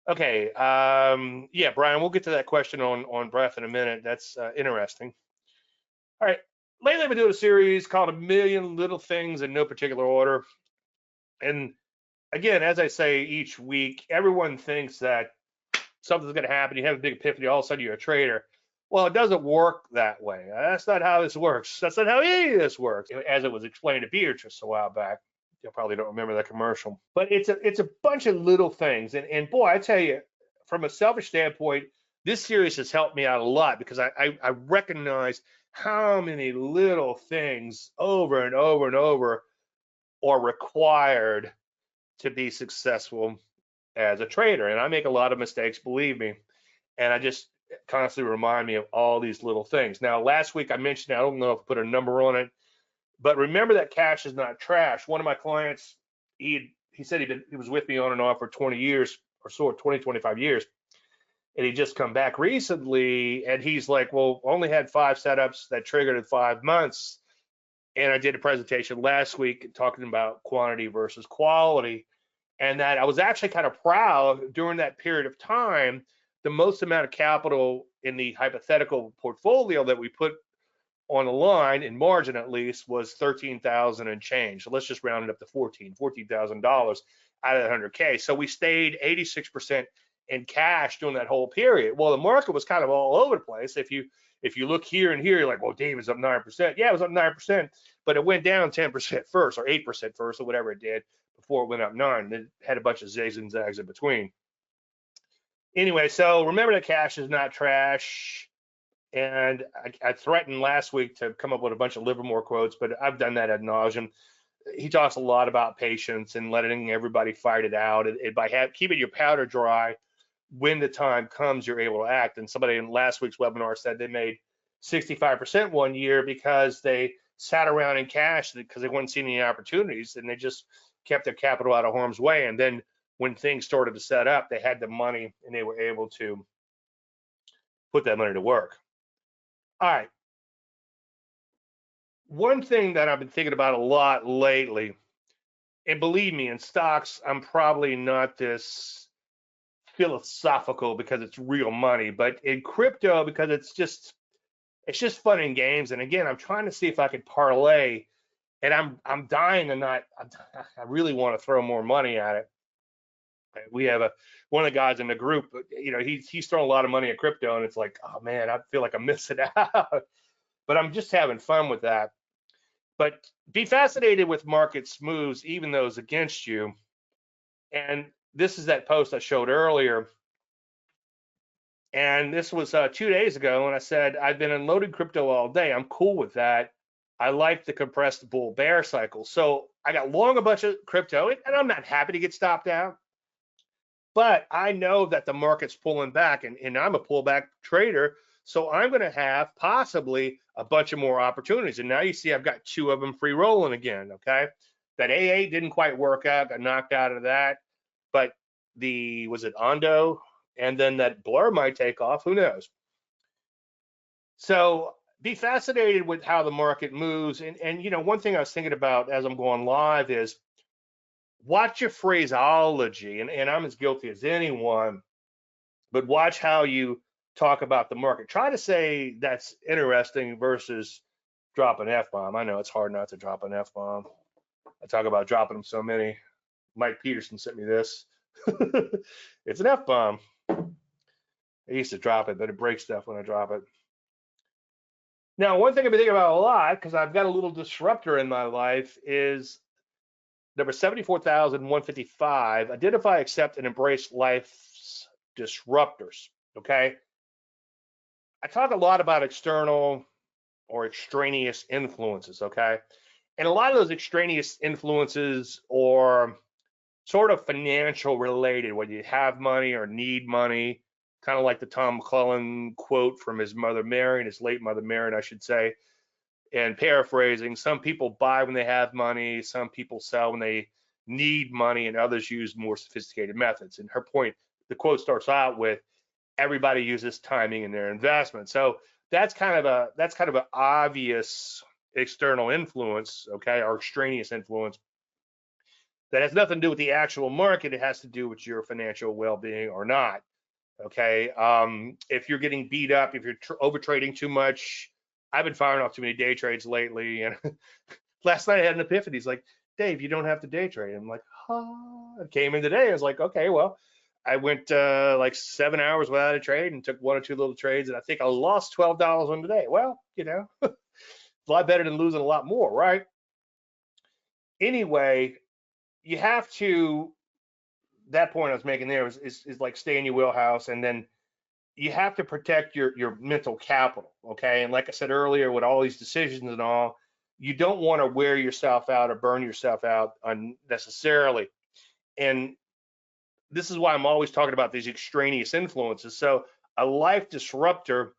Okay, yeah, Brian, we'll get to that question on breath in a minute. That's interesting. All right, lately I've been doing a series called A Million Little Things in No Particular Order. And again, as I say each week, everyone thinks that something's going to happen. You have a big epiphany, all of a sudden you're a trader. Well, it doesn't work that way. That's not how this works. That's not how any of this works, as it was explained to Beatrice a while back. You probably don't remember that commercial. But it's a bunch of little things. And boy, I tell you, from a selfish standpoint, this series has helped me out a lot because I recognize how many little things over and over and over are required to be successful as a trader. And I make a lot of mistakes, believe me. And I just constantly remind me of all these little things. Now, last week I mentioned, I don't know if I put a number on it, but remember that cash is not trash. One of my clients, he said he was with me on and off for 20 years or so 20, 25 years. And he just come back recently, and he's like, well, only had 5 setups that triggered in 5 months. And I did a presentation last week talking about quantity versus quality, and that I was actually kind of proud during that period of time. The most amount of capital in the hypothetical portfolio that we put on the line in margin, at least, was 13,000 and change. So let's just round it up to $14,000 out of that 100K. So we stayed 86% in cash during that whole period. Well, the market was kind of all over the place. If you look here and here, you're like, well, David's up 9%. Yeah, it was up 9%, but it went down 10% first, or 8% first, or whatever it did before it went up 9. It had a bunch of zigs and zags in between. Anyway, so remember that cash is not trash. And I threatened last week to come up with a bunch of Livermore quotes, but I've done that ad nauseum. He talks a lot about patience and letting everybody fight it out. And by keeping your powder dry, when the time comes, you're able to act. And somebody in last week's webinar said they made 65% one year because they sat around in cash because they weren't seeing any opportunities, and they just kept their capital out of harm's way. And then when things started to set up, they had the money and they were able to put that money to work. All right. One thing that I've been thinking about a lot lately, and believe me, in stocks, I'm probably not this philosophical because it's real money, but in crypto, because it's just fun and games. And again, I'm trying to see if I could parlay, and I'm dying to not. I really want to throw more money at it. We have one of the guys in the group, he's thrown a lot of money at crypto, and it's like, oh man, I feel like I'm missing out. But I'm just having fun with that. But be fascinated with market moves, even those against you. And this is that post I showed earlier. And this was 2 days ago, and I said, I've been unloading crypto all day. I'm cool with that. I like the compressed bull bear cycle. So I got long a bunch of crypto, and I'm not happy to get stopped out. But I know that the market's pulling back, and I'm a pullback trader. So I'm going to have possibly a bunch of more opportunities. And now you see I've got 2 of them free rolling again, okay? That AA didn't quite work out, got knocked out of that. But was it Ondo? And then that Blur might take off, who knows? So be fascinated with how the market moves. And one thing I was thinking about as I'm going live is watch your phraseology. And I'm as guilty as anyone, but watch how you talk about the market. Try to say that's interesting versus drop an F-bomb. I know it's hard not to drop an F-bomb. I talk about dropping them so many. Mike Peterson sent me this. It's an F-bomb. I used to drop it, but it breaks stuff when I drop it. Now, one thing I've been thinking about a lot, because I've got a little disruptor in my life, is number 74,155, identify, accept, and embrace life's disruptors, okay? I talk a lot about external or extraneous influences, okay? And a lot of those extraneous influences are sort of financial related, whether you have money or need money, kind of like the Tom McClellan quote from his mother Mary, and his late mother Mary, I should say. And paraphrasing, some people buy when they have money, some people sell when they need money, and others use more sophisticated methods. And her point, the quote starts out with, everybody uses timing in their investment. So that's kind of an obvious external influence, okay, or extraneous influence that has nothing to do with the actual market. It has to do with your financial well-being or not, okay? If you're getting beat up, if you're over trading too much, I've been firing off too many day trades lately. And last night I had an epiphany. He's like, Dave, you don't have to day trade. I'm like, huh. I came in today. I was like, okay, well, I went like 7 hours without a trade and took 1 or 2 little trades, and I think I lost $12 on the day. Well, a lot better than losing a lot more, right? Anyway, you have to, that point I was making there is like stay in your wheelhouse, and then you have to protect your mental capital, okay? And like I said earlier, with all these decisions and all, you don't want to wear yourself out or burn yourself out unnecessarily. And this is why I'm always talking about these extraneous influences. So a life disruptor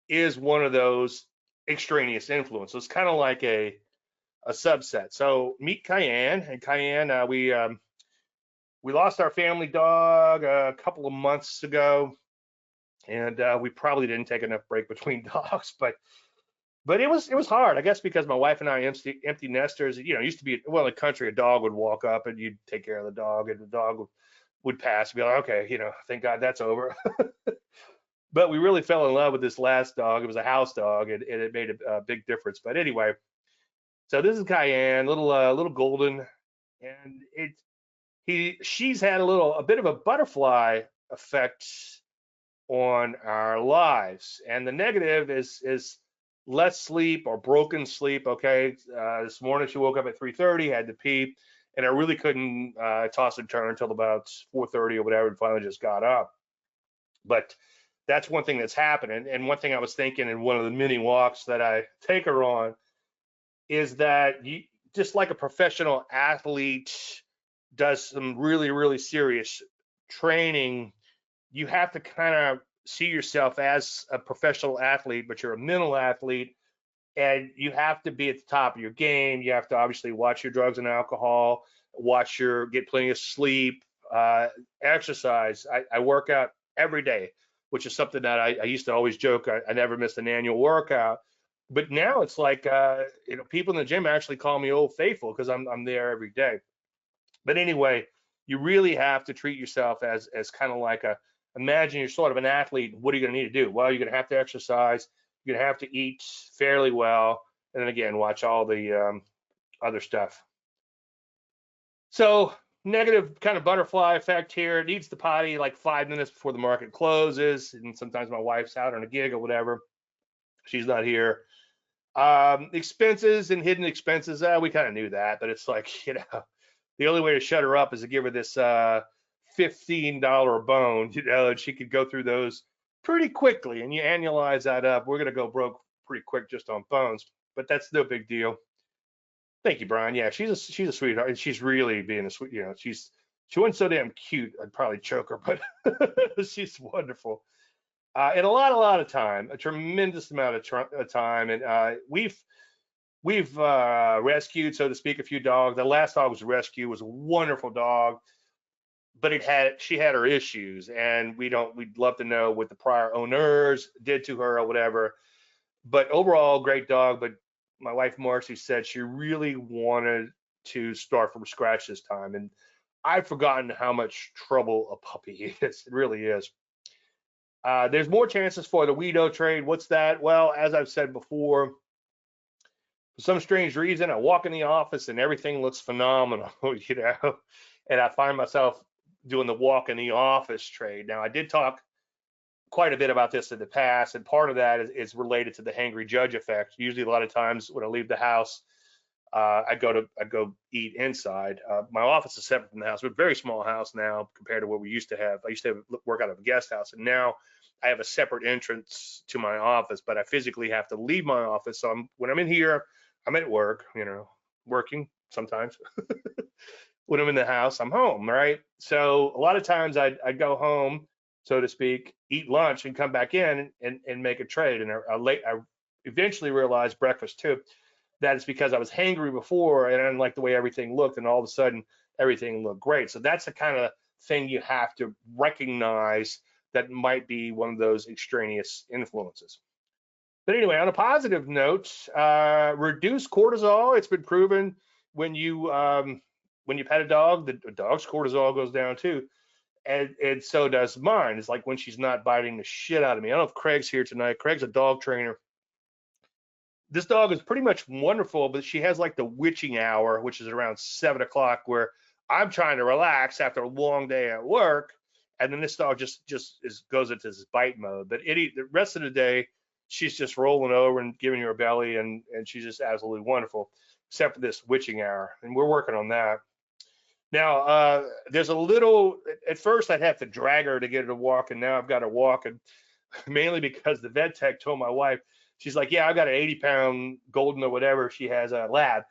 is one of those extraneous influences. It's kind of like a subset. So meet Cayenne, and Cayenne, we we lost our family dog a couple of months ago, and we probably didn't take enough break between dogs, but it was hard, I guess, because my wife and I empty nesters. You know, it used to be, well, in the country, a dog would walk up and you'd take care of the dog, and the dog would pass and be like, okay, you know, thank God that's over. But we really fell in love with this last dog. It was a house dog, and it made a big difference. But anyway, so this is Cayenne, little golden, and she's had a bit of a butterfly effect on our lives. And the negative is less sleep or broken sleep. Okay, this morning she woke up at 3:30, had to pee, and I really couldn't toss and turn until about 4:30 or whatever, and finally just got up. But that's one thing that's happening. And one thing I was thinking in one of the mini walks that I take her on is that you, just like a professional athlete does some really, really serious training, you have to kind of see yourself as a professional athlete, but you're a mental athlete, and you have to be at the top of your game. You have to obviously watch your drugs and alcohol, get plenty of sleep, exercise. I work out every day, which is something that I used to always joke. I never missed an annual workout, but now it's like people in the gym actually call me Old Faithful because I'm there every day. But anyway, you really have to treat yourself as kind of like imagine you're sort of an athlete. What are you going to need to do? Well, you're going to have to exercise. You're going to have to eat fairly well, and then again, watch all the other stuff. So negative kind of butterfly effect here. It needs to potty like 5 minutes before the market closes, and sometimes my wife's out on a gig or whatever. She's not here. Expenses and hidden expenses. We kind of knew that, but it's like, the only way to shut her up is to give her this $15 bone, and she could go through those pretty quickly. And you annualize that up, we're gonna go broke pretty quick just on bones, but that's no big deal. Thank you, Brian. Yeah, she's a sweetheart, and she's really being a sweet. She wasn't so damn cute, I'd probably choke her, but she's wonderful. And a lot of time, a tremendous amount of time, and we've rescued, so to speak, a few dogs. The last dog was rescued, was a wonderful dog, but she had her issues, and we'd love to know what the prior owners did to her or whatever. But overall, great dog. But my wife Marcy said she really wanted to start from scratch this time, and I've forgotten how much trouble a puppy is. It really is. There's more chances for the weedo trade. What's that? Well, as I've said before, for some strange reason, I walk in the office and everything looks phenomenal, and I find myself doing the walk in the office trade. Now, I did talk quite a bit about this in the past, and part of that is related to the hangry judge effect. Usually, a lot of times when I leave the house, I go eat inside. My office is separate from the house. We're a very small house now compared to what we used to have. I used to work out of a guest house, and now I have a separate entrance to my office, but I physically have to leave my office. So when I'm in here, I'm at work, working sometimes. When I'm in the house, I'm home, right? So a lot of times I'd go home, so to speak, eat lunch, and come back in and make a trade. And I eventually realized breakfast too, that it's because I was hangry before and I didn't like the way everything looked, and all of a sudden everything looked great. So that's the kind of thing you have to recognize that might be one of those extraneous influences. But anyway, on a positive note, reduce cortisol. It's been proven when you pet a dog, the dog's cortisol goes down too, and so does mine. It's like when she's not biting the shit out of me. I don't know if Craig's here tonight. Craig's a dog trainer. This dog is pretty much wonderful, but she has like the witching hour, which is around 7 o'clock, where I'm trying to relax after a long day at work, and then this dog just goes into this bite mode. But the rest of the day, she's just rolling over and giving you her belly, and she's just absolutely wonderful, except for this witching hour, and we're working on that. Now, there's a little, at first I'd have to drag her to get her to walk, and now I've got her walking, mainly because the vet tech told my wife, she's like, yeah, I've got an 80-pound golden or whatever, she has a lab,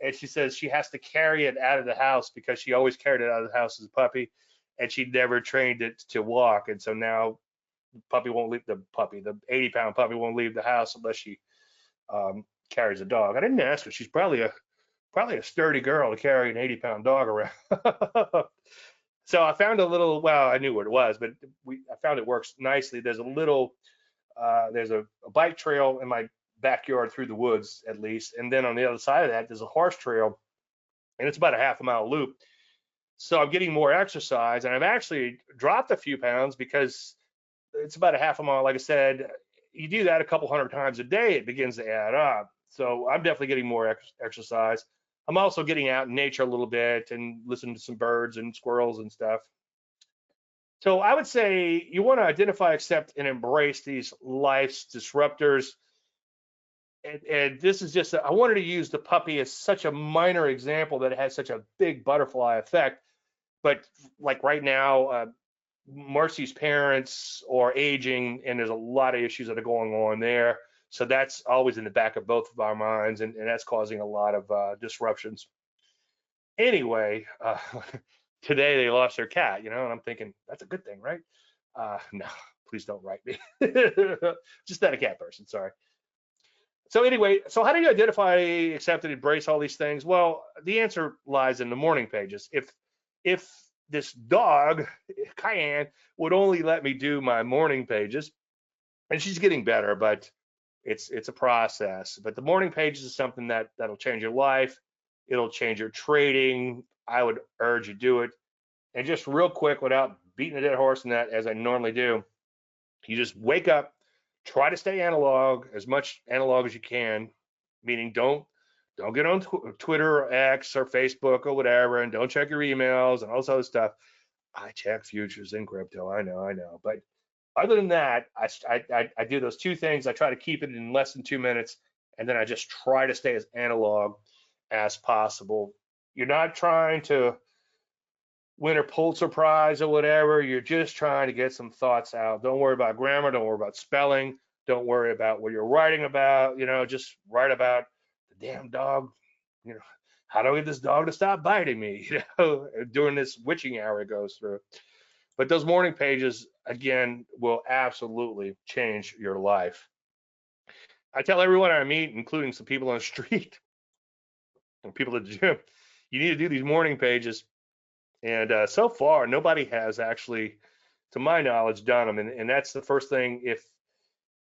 and she says she has to carry it out of the house because she always carried it out of the house as a puppy, and she never trained it to walk. And so now the 80-pound puppy won't leave the house unless she carries a dog. I didn't ask her. She's probably a sturdy girl to carry an 80-pound dog around. So I found a little, well, I knew what it was, but I found it works nicely. There's a little, there's a bike trail in my backyard through the woods at least. And then on the other side of that, there's a horse trail, and it's about a half a mile loop. So I'm getting more exercise, and I've actually dropped a few pounds because it's about a half a mile. Like I said, you do that a couple hundred times a day, it begins to add up. So I'm definitely getting more exercise. I'm also getting out in nature a little bit and listening to some birds and squirrels and stuff. So I would say you want to identify, accept, and embrace these life's disruptors. And this is just, I wanted to use the puppy as such a minor example that it has such a big butterfly effect. But like right now, Marcy's parents are aging, and there's a lot of issues that are going on there. So that's always in the back of both of our minds, and that's causing a lot of disruptions. Anyway, today they lost their cat, and I'm thinking that's a good thing, right? No, please don't write me. Just not a cat person, sorry. So anyway, so how do you identify, accept, and embrace all these things? Well, the answer lies in the morning pages. If this dog, Cayenne, would only let me do my morning pages, and she's getting better, but it's a process. But the morning pages is something that'll change your life. It'll change your trading. I would urge you do it. And just real quick, without beating a dead horse in that, as I normally do, you just wake up, try to stay analog, as much analog as you can, meaning don't get on Twitter or X or Facebook or whatever, and don't check your emails and all this other stuff. I check futures and crypto. I know. But other than that, I do those two things. I try to keep it in less than 2 minutes, and then I just try to stay as analog as possible. You're not trying to win a Pulitzer Prize or whatever. You're just trying to get some thoughts out. Don't worry about grammar. Don't worry about spelling. Don't worry about what you're writing about. Just write about the damn dog. How do I get this dog to stop biting me? During this witching hour it goes through. But those morning pages, again, will absolutely change your life. I tell everyone I meet, including some people on the street and people at the gym, you need to do these morning pages. And so far, nobody has actually, to my knowledge, done them. And that's the first thing.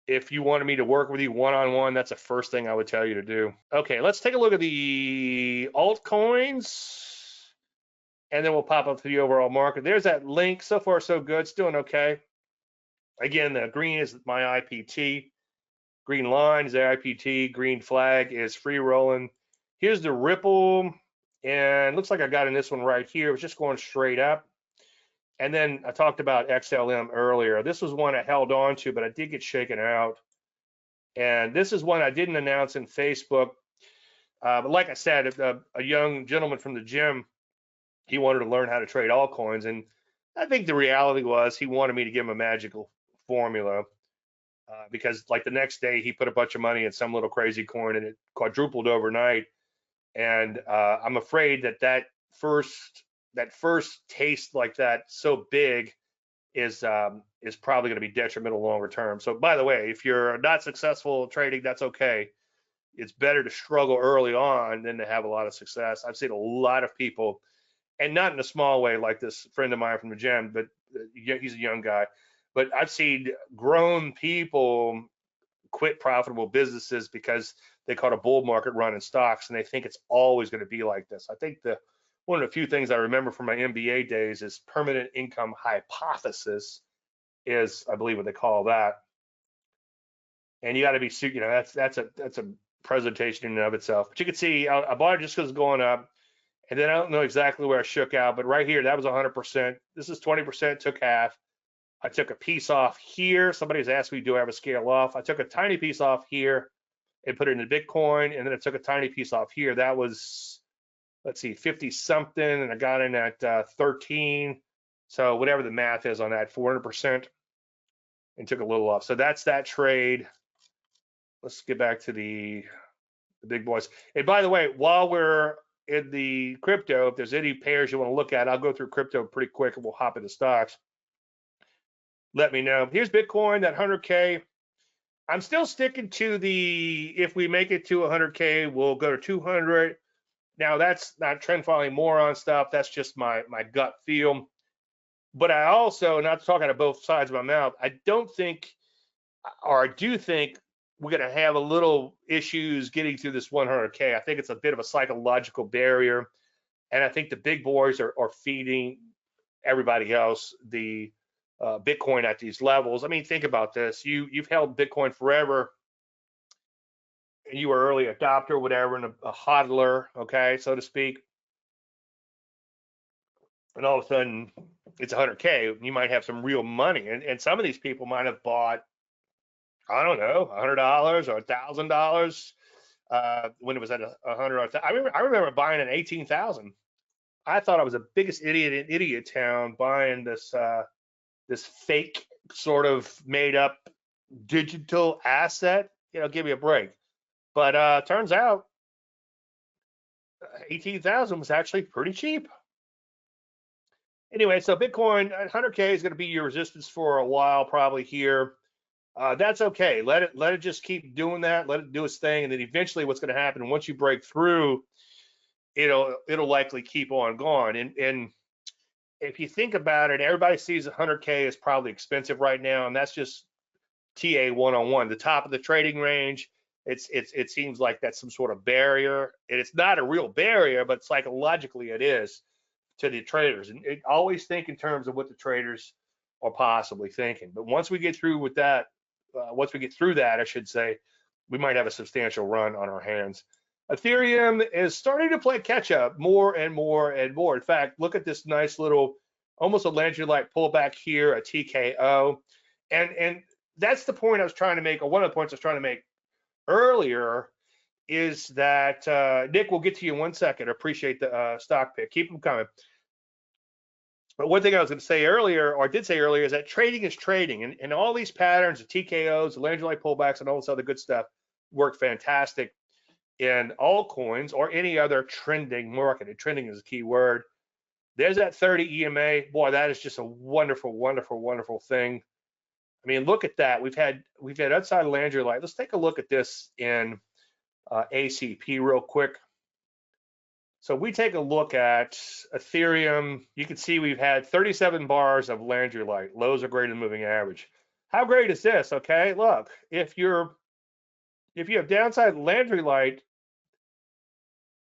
If you wanted me to work with you one-on-one, that's the first thing I would tell you to do. Okay, let's take a look at the altcoins, and then we'll pop up to the overall market. There's that link. So far, so good. It's doing okay. Again, the green is my IPT. Green line is the IPT. Green flag is free rolling. Here's the Ripple. And looks like I got in this one right here. It was just going straight up. And then I talked about XLM earlier. This was one I held on to, but I did get shaken out. And this is one I didn't announce in Facebook. But like I said, a young gentleman from the gym, he wanted to learn how to trade altcoins. And I think the reality was he wanted me to give him a magical formula. Because like the next day, he put a bunch of money in some little crazy coin, and it quadrupled overnight. And I'm afraid that first taste like that so big is probably going to be detrimental longer term. So by the way, if you're not successful trading, that's okay. It's better to struggle early on than to have a lot of success. I've seen a lot of people, and not in a small way like this friend of mine from the gym, but he's a young guy. But I've seen grown people quit profitable businesses because they caught a bull market run in stocks, and they think it's always going to be like this. I think one of the few things I remember from my MBA days is permanent income hypothesis is, I believe, what they call that. And you got to be, that's a presentation in and of itself. But you can see I bought it just because it's going up, and then I don't know exactly where I shook out, but right here that was 100%. This is 20%, took half. I took a piece off here. Somebody's asked me, do I have a scale off? I took a tiny piece off here and put it in Bitcoin, and then I took a tiny piece off here. That was, let's see, 50 something, and I got in at 13. So whatever the math is on that, 400%, and took a little off. So that's that trade. Let's get back to the big boys. And by the way, while we're in the crypto, if there's any pairs you want to look at, I'll go through crypto pretty quick, and we'll hop into stocks. Let me know. Here's Bitcoin, that 100K. I'm still sticking to if we make it to 100K, we'll go to 200. Now, that's not trend following moron stuff. That's just my gut feel. But I also, not talking out of both sides of my mouth, I don't think, or I do think we're going to have a little issues getting through this 100K. I think it's a bit of a psychological barrier. And I think the big boys are feeding everybody else the Bitcoin at these levels. I mean, think about this. You've held Bitcoin forever, and you were early adopter, whatever, and a hodler, okay, so to speak. And all of a sudden, it's 100K. You might have some real money, and some of these people might have bought, I don't know, $100 or $1,000 when it was at 100. I remember buying an 18,000. I thought I was the biggest idiot in idiot town buying this fake sort of made up digital asset. Give me a break. But turns out 18,000 was actually pretty cheap. Anyway, so Bitcoin 100K is going to be your resistance for a while, probably here. That's okay. Let it just keep doing that. Let it do its thing, and then eventually, what's going to happen once you break through, it'll likely keep on going. And if you think about it, everybody sees 100K is probably expensive right now, and that's just TA 101, the top of the trading range. It seems like that's some sort of barrier, and it's not a real barrier, but psychologically it is to the traders. And always think in terms of what the traders are possibly thinking. But once we get through with that, once we get through that, I should say, we might have a substantial run on our hands. Ethereum is starting to play catch up more and more and more. In fact, look at this nice little, almost a Landry-like pullback here, a TKO. And that's the point I was trying to make, or one of the points I was trying to make earlier, is that, Nick, we'll get to you in 1 second. I appreciate the stock pick. Keep them coming. But one thing I was going to say earlier, or I did say earlier, is that trading is trading. And all these patterns, the TKOs, the Landry-like pullbacks, and all this other good stuff work fantastic in altcoins or any other trending market. And trending is a key word. There's that 30 EMA. Boy, that is just a wonderful, wonderful, wonderful thing. I mean, look at that. We've had outside Landry light. Let's take a look at this in ACP real quick. So we take a look at Ethereum. You can see we've had 37 bars of Landry light. Lows are greater than moving average. How great is this? Okay, look, if you have downside Landry light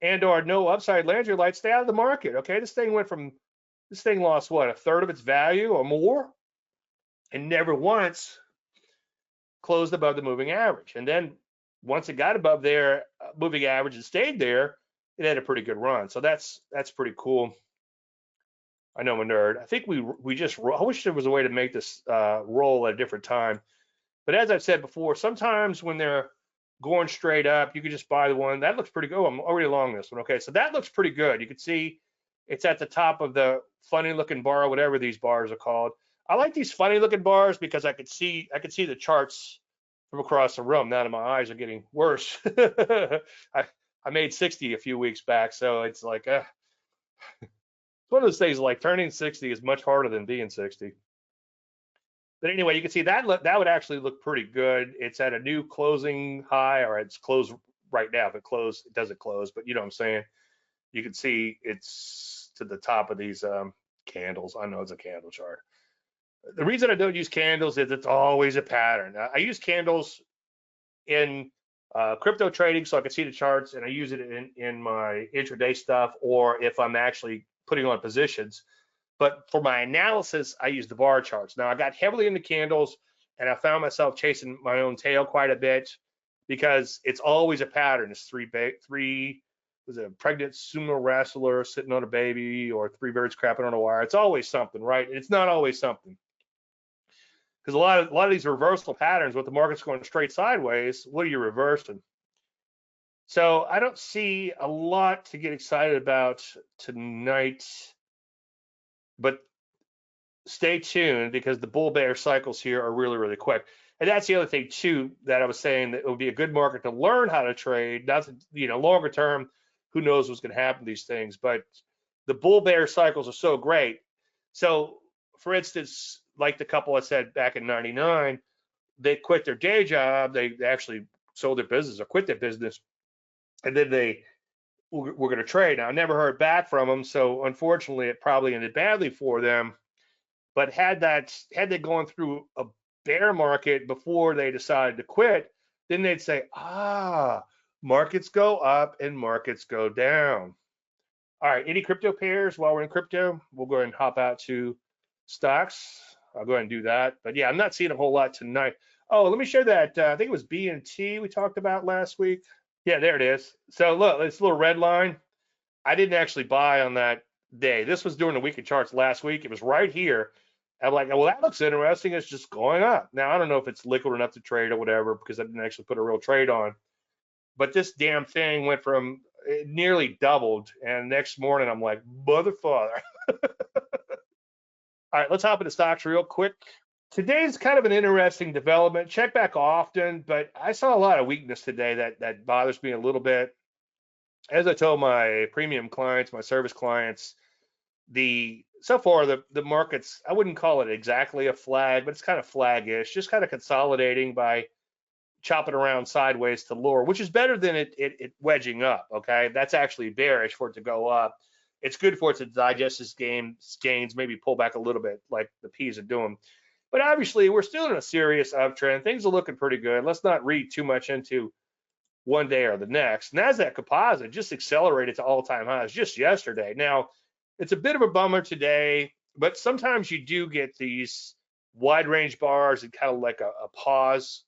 and or no upside Landry light, stay out of the market. Okay, this thing lost what, a third of its value or more, and never once closed above the moving average. And then once it got above their moving average and stayed there, it had a pretty good run. So that's pretty cool. I know I'm a nerd. I think I wish there was a way to make this roll at a different time. But as I've said before, sometimes when they're going straight up, you can just buy the one. That looks pretty good. Oh, I'm already along this one. Okay, so that looks pretty good. You can see it's at the top of the funny looking bar, whatever these bars are called. I like these funny looking bars because I could see the charts from across the room. Now that my eyes are getting worse. I made 60 a few weeks back, so it's like it's one of those things, like turning 60 is much harder than being 60. But anyway, you can see that would actually look pretty good. It's at a new closing high, or it's closed right now. If it closed, it doesn't close, but you know what I'm saying. You can see it's to the top of these candles. I know it's a candle chart. The reason I don't use candles is it's always a pattern. I use candles in crypto trading so I can see the charts, and I use it in my intraday stuff, or if I'm actually putting on positions. But for my analysis, I use the bar charts. Now, I got heavily into candles, and I found myself chasing my own tail quite a bit because it's always a pattern. It's three was it a pregnant sumo wrestler sitting on a baby, or three birds crapping on a wire. It's always something, right? It's not always something. Because a lot of these reversal patterns, with the market's going straight sideways, what are you reversing? So I don't see a lot to get excited about tonight, but stay tuned because the bull bear cycles here are really, really quick. And that's the other thing too that I was saying, that it would be a good market to learn how to trade. Not to, longer term, who knows what's going to happen to these things, but the bull bear cycles are so great. So for instance, like the couple I said back in '99, they quit their day job. They actually sold their business or quit their business, and then they were going to trade. Now, I never heard back from them, so unfortunately, it probably ended badly for them. But had they gone through a bear market before they decided to quit, then they'd say, markets go up and markets go down. All right, any crypto pairs while we're in crypto? We'll go ahead and hop out to stocks. I'll go ahead and do that. But yeah, I'm not seeing a whole lot tonight. Oh, let me share that. I think it was B&T we talked about last week. Yeah, there it is. So look, this little red line. I didn't actually buy on that day. This was during the weekly charts last week. It was right here. I'm like, well, that looks interesting. It's just going up. Now, I don't know if it's liquid enough to trade or whatever because I didn't actually put a real trade on. But this damn thing went from it nearly doubled. And next morning, I'm like, mother father. All right, let's hop into stocks real quick. Today's kind of an interesting development. Check back often, but I saw a lot of weakness today that bothers me a little bit. As I told my premium clients, my service clients, so far the markets, I wouldn't call it exactly a flag, but it's kind of flaggish, just kind of consolidating by chopping around sideways to lower, which is better than it wedging up. Okay, that's actually bearish for it to go up. It's good for it to digest its gains, maybe pull back a little bit like the P's are doing. But obviously, we're still in a serious uptrend. Things are looking pretty good. Let's not read too much into one day or the next. NASDAQ composite just accelerated to all-time highs just yesterday. Now, it's a bit of a bummer today, but sometimes you do get these wide range bars and kind of like a pause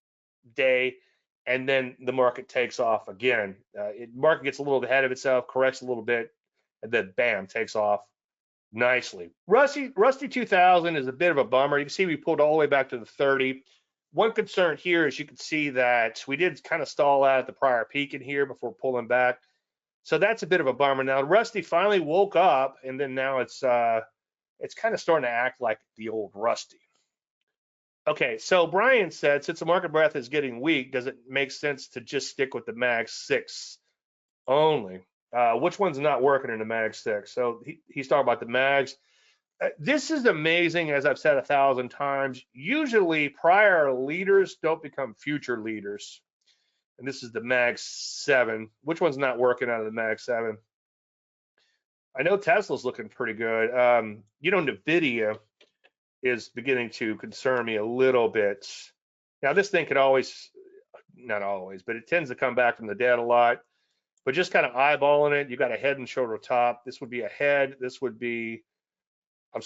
day, and then the market takes off again. Market gets a little ahead of itself, corrects a little bit, and then bam, takes off nicely. Rusty 2000 is a bit of a bummer. You can see we pulled all the way back to the 30. One concern here is you can see that we did kind of stall out at the prior peak in here before pulling back. So that's a bit of a bummer. Now Rusty finally woke up, and then now it's kind of starting to act like the old Rusty. Okay, so Brian said, since the market breadth is getting weak, does it make sense to just stick with the Mag 6 only? Which one's not working in the Mag 6? So he's talking about the Mags. This is amazing, as I've said 1,000 times. Usually, prior leaders don't become future leaders. And this is the Mag 7. Which one's not working out of the Mag 7? I know Tesla's looking pretty good. NVIDIA is beginning to concern me a little bit. Now, this thing could always, not always, but it tends to come back from the dead a lot. But just kind of eyeballing it, you got a head and shoulder top. This would be a head. This would be a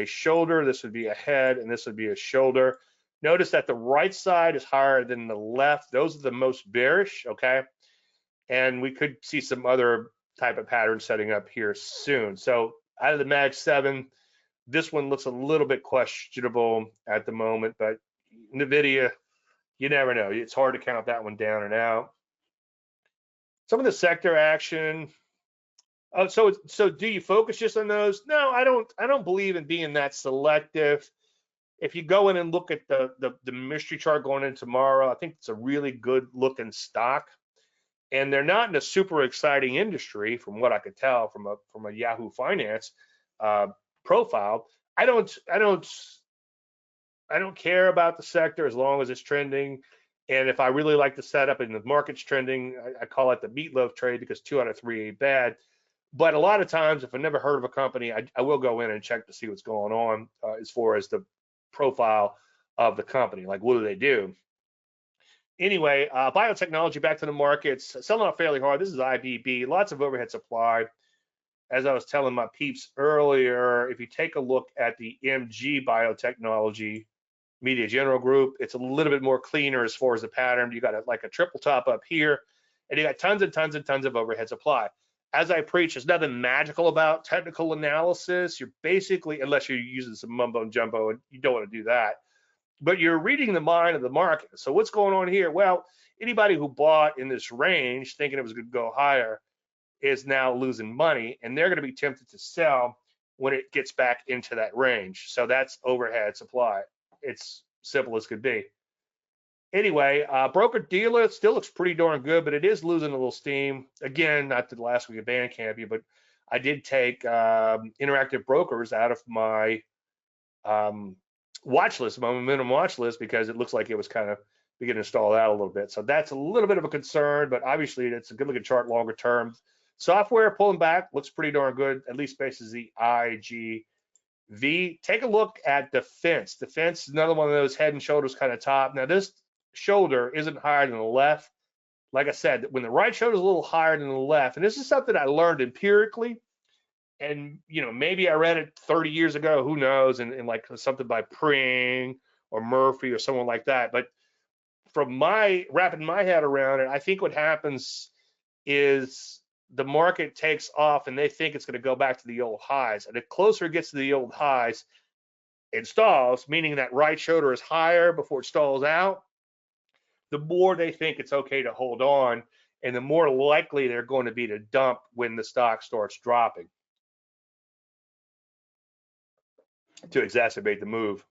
shoulder. This would be a head, and this would be a shoulder. Notice that the right side is higher than the left. Those are the most bearish, okay? And we could see some other type of pattern setting up here soon. So out of the Mag 7, this one looks a little bit questionable at the moment, but NVIDIA, you never know. It's hard to count that one down and out. Some of the sector action. Oh, so do you focus just on those? No, I don't believe in being that selective. If you go in and look at the mystery chart going in tomorrow, I think it's a really good looking stock. And they're not in a super exciting industry, from what I could tell from a Yahoo Finance profile. I don't care about the sector as long as it's trending. And if I really like the setup and the market's trending, I call it the meatloaf trade, because 2 out of 3 ain't bad. But a lot of times, if I've never heard of a company, I will go in and check to see what's going on as far as the profile of the company. Like, what do they do? Anyway, biotechnology, back to the markets, selling off fairly hard. This is IBB, lots of overhead supply. As I was telling my peeps earlier, if you take a look at the MG Biotechnology Media General Group, it's a little bit more cleaner as far as the pattern. You got like a triple top up here, and you got tons and tons and tons of overhead supply. As I preach, there's nothing magical about technical analysis. You're basically, unless you're using some mumbo and jumbo, and you don't want to do that, but you're reading the mind of the market. So what's going on here? Well, anybody who bought in this range thinking it was going to go higher is now losing money, and they're going to be tempted to sell when it gets back into that range. So that's overhead supply. It's simple as could be. Anyway, broker dealer still looks pretty darn good, but it is losing a little steam. Again, not the last week of Bandcamp, but I did take Interactive Brokers out of my watch list, my minimum watch list, because it looks like it was kind of beginning to stall out a little bit. So that's a little bit of a concern, but obviously it's a good looking chart longer term. Software pulling back looks pretty darn good, at least basis the IG V. Take a look at the fence. The fence is another one of those head and shoulders kind of top. Now this shoulder isn't higher than the left. Like I said, when the right shoulder is a little higher than the left, and this is something I learned empirically, and maybe I read it 30 years ago, who knows, and like something by Pring or Murphy or someone like that. But from my wrapping my head around it, I think what happens is the market takes off and they think it's going to go back to the old highs. And the closer it gets to the old highs, it stalls, meaning that right shoulder is higher before it stalls out. The more they think it's okay to hold on, and the more likely they're going to be to dump when the stock starts dropping to exacerbate the move.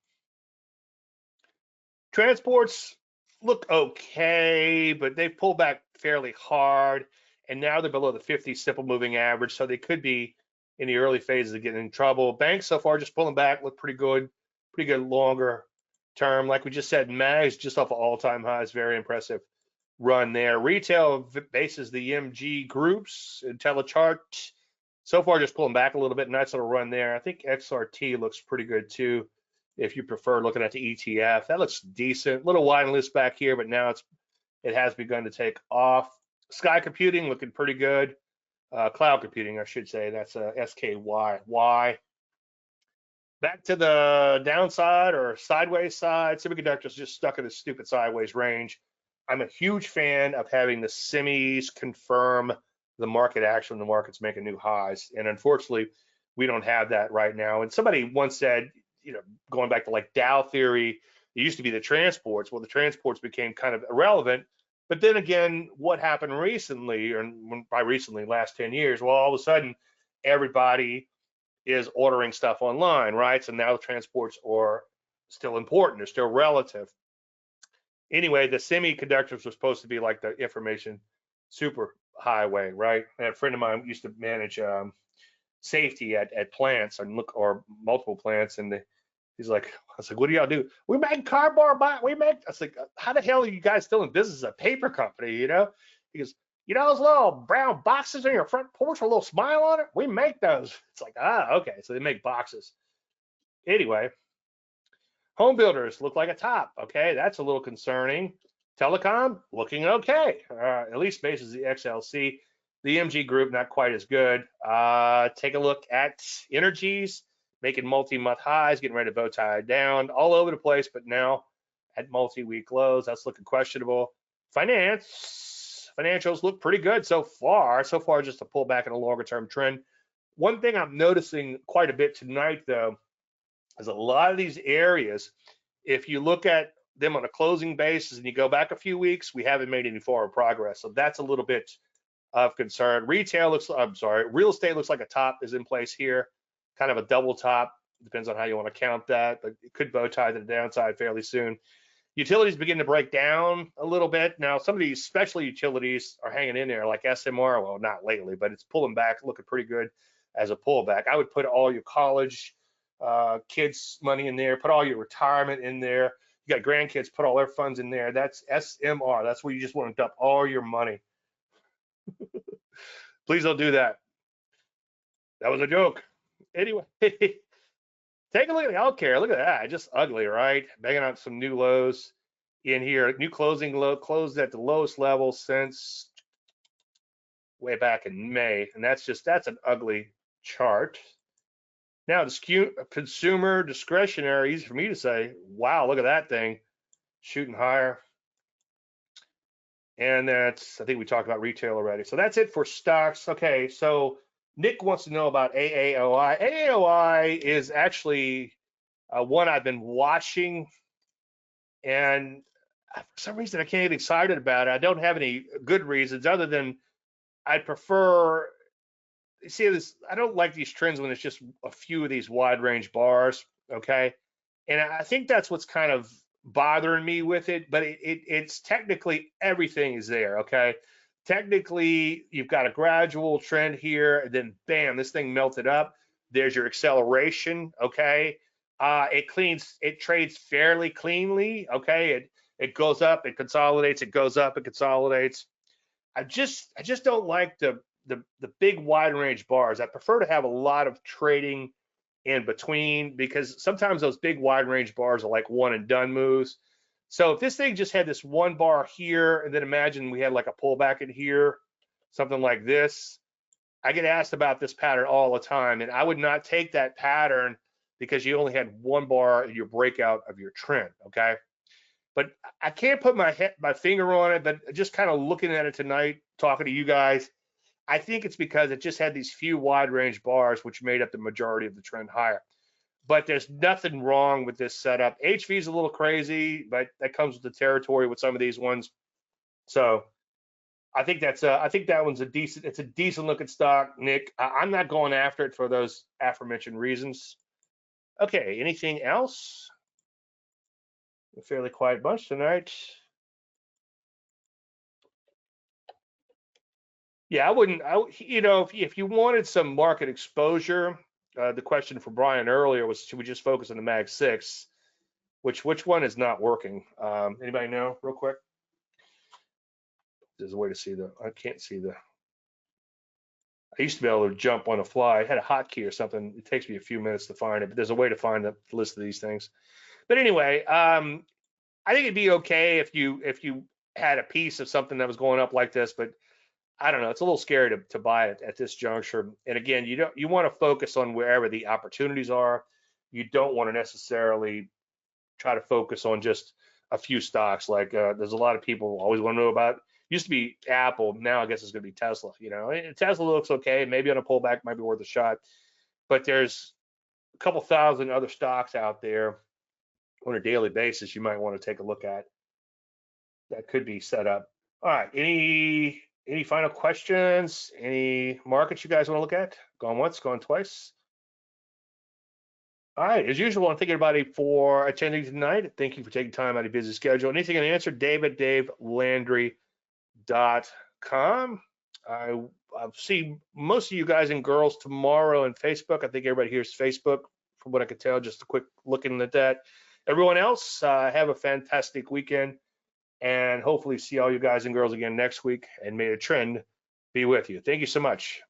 Transports look okay, but they've pulled back fairly hard, and now they're below the 50 simple moving average, so they could be in the early phases of getting in trouble. Banks so far just pulling back, look pretty good longer term. Like we just said, MAG's just off of all-time highs, very impressive run there. Retail bases the MG groups, IntelliChart, so far just pulling back a little bit, nice little run there. I think XRT looks pretty good too, if you prefer looking at the ETF. That looks decent. Little wide list back here, but now it has begun to take off. Sky Computing looking pretty good. Cloud Computing, I should say. That's SKY. Back to the downside or sideways side. Semiconductors just stuck in this stupid sideways range. I'm a huge fan of having the semis confirm the market action. The market's making new highs, and unfortunately, we don't have that right now. And somebody once said, going back to like Dow theory, it used to be the transports. Well, the transports became kind of irrelevant. But then again, what happened recently, or by recently, last 10 years, well, all of a sudden, everybody is ordering stuff online, right? So now the transports are still important. They're still relative. Anyway, the semiconductors were supposed to be like the information super highway, right? And a friend of mine used to manage safety at plants or multiple plants, and he's like, I was like, what do y'all do? We make cardboard box. I was like, how the hell are you guys still in business? A paper company, He goes, those little brown boxes on your front porch with a little smile on it? We make those. It's like, okay. So they make boxes. Anyway, home builders look like a top. Okay, that's a little concerning. Telecom looking okay. At least basis the XLC. The MG group not quite as good. Take a look at energies, making multi-month highs, getting ready to bow tie down, all over the place, but now at multi-week lows. That's looking questionable. Financials look pretty good so far. So far, just a pullback in a longer-term trend. One thing I'm noticing quite a bit tonight, though, is a lot of these areas, if you look at them on a closing basis and you go back a few weeks, we haven't made any forward progress. So that's a little bit of concern. Real estate looks like a top is in place here, kind of a double top. Depends on how you want to count that, but it could bow tie to the downside fairly soon. Utilities begin to break down a little bit. Now, some of these special utilities are hanging in there, like SMR. Well, not lately, but it's pulling back, looking pretty good as a pullback. I would put all your college kids' money in there, put all your retirement in there. You got grandkids, put all their funds in there. That's SMR. That's where you just want to dump all your money. Please don't do that. That was a joke. Anyway, take a look at the healthcare. Look at that. Just ugly, right? Banging out some new lows in here. New closing low, closed at the lowest level since way back in May. And that's an ugly chart. Now, the consumer discretionary, easy for me to say, wow, look at that thing shooting higher. And I think we talked about retail already. So that's it for stocks. Okay, so Nick wants to know about AAOI. AAOI is actually one I've been watching, and for some reason I can't get excited about it. I don't have any good reasons other than I prefer. See this, I don't like these trends when it's just a few of these wide range bars, okay? And I think that's what's kind of bothering me with it, but it's technically everything is there, okay? Technically, you've got a gradual trend here, and then bam, this thing melted up. There's your acceleration, okay? It trades fairly cleanly, okay? It goes up, it consolidates, it goes up, it consolidates. I just don't like the big wide range bars. I prefer to have a lot of trading in between, because sometimes those big wide range bars are like one and done moves. So if this thing just had this one bar here, and then imagine we had like a pullback in here, something like this, I get asked about this pattern all the time, and I would not take that pattern because you only had one bar in your breakout of your trend, okay? But I can't put my finger on it, but just kind of looking at it tonight, talking to you guys, I think it's because it just had these few wide range bars, which made up the majority of the trend higher. But there's nothing wrong with this setup. HV is a little crazy, but that comes with the territory with some of these ones. So I think that one's a decent looking stock, Nick. I'm not going after it for those aforementioned reasons. Okay, anything else? A fairly quiet bunch tonight. Yeah, I wouldn't. If you wanted some market exposure, the question for Brian earlier was, should we just focus on the Mag 6? Which one is not working? Anybody know, real quick? There's a way to see I can't see I used to be able to jump on the fly. I had a hotkey or something. It takes me a few minutes to find it, but there's a way to find the list of these things. But anyway, I think it'd be okay if you had a piece of something that was going up like this, but I don't know. It's a little scary to buy it at this juncture. And again, you want to focus on wherever the opportunities are. You don't want to necessarily try to focus on just a few stocks. Like there's a lot of people always want to know about. Used to be Apple, now I guess it's going to be Tesla. And Tesla looks okay. Maybe on a pullback might be worth a shot. But there's a couple thousand other stocks out there on a daily basis you might want to take a look at that could be set up. All right, any final questions? Any markets you guys want to look at? Going once, going twice? All right, as usual, I'm thinking about it for attending tonight. Thank you for taking time out of your busy schedule. Anything unanswered, davelandry.com. I'll see most of you guys and girls tomorrow on Facebook. I think everybody here is Facebook, from what I could tell, just a quick looking at that. Everyone else, have a fantastic weekend, and hopefully see all you guys and girls again next week, and may the trend be with you. Thank you so much.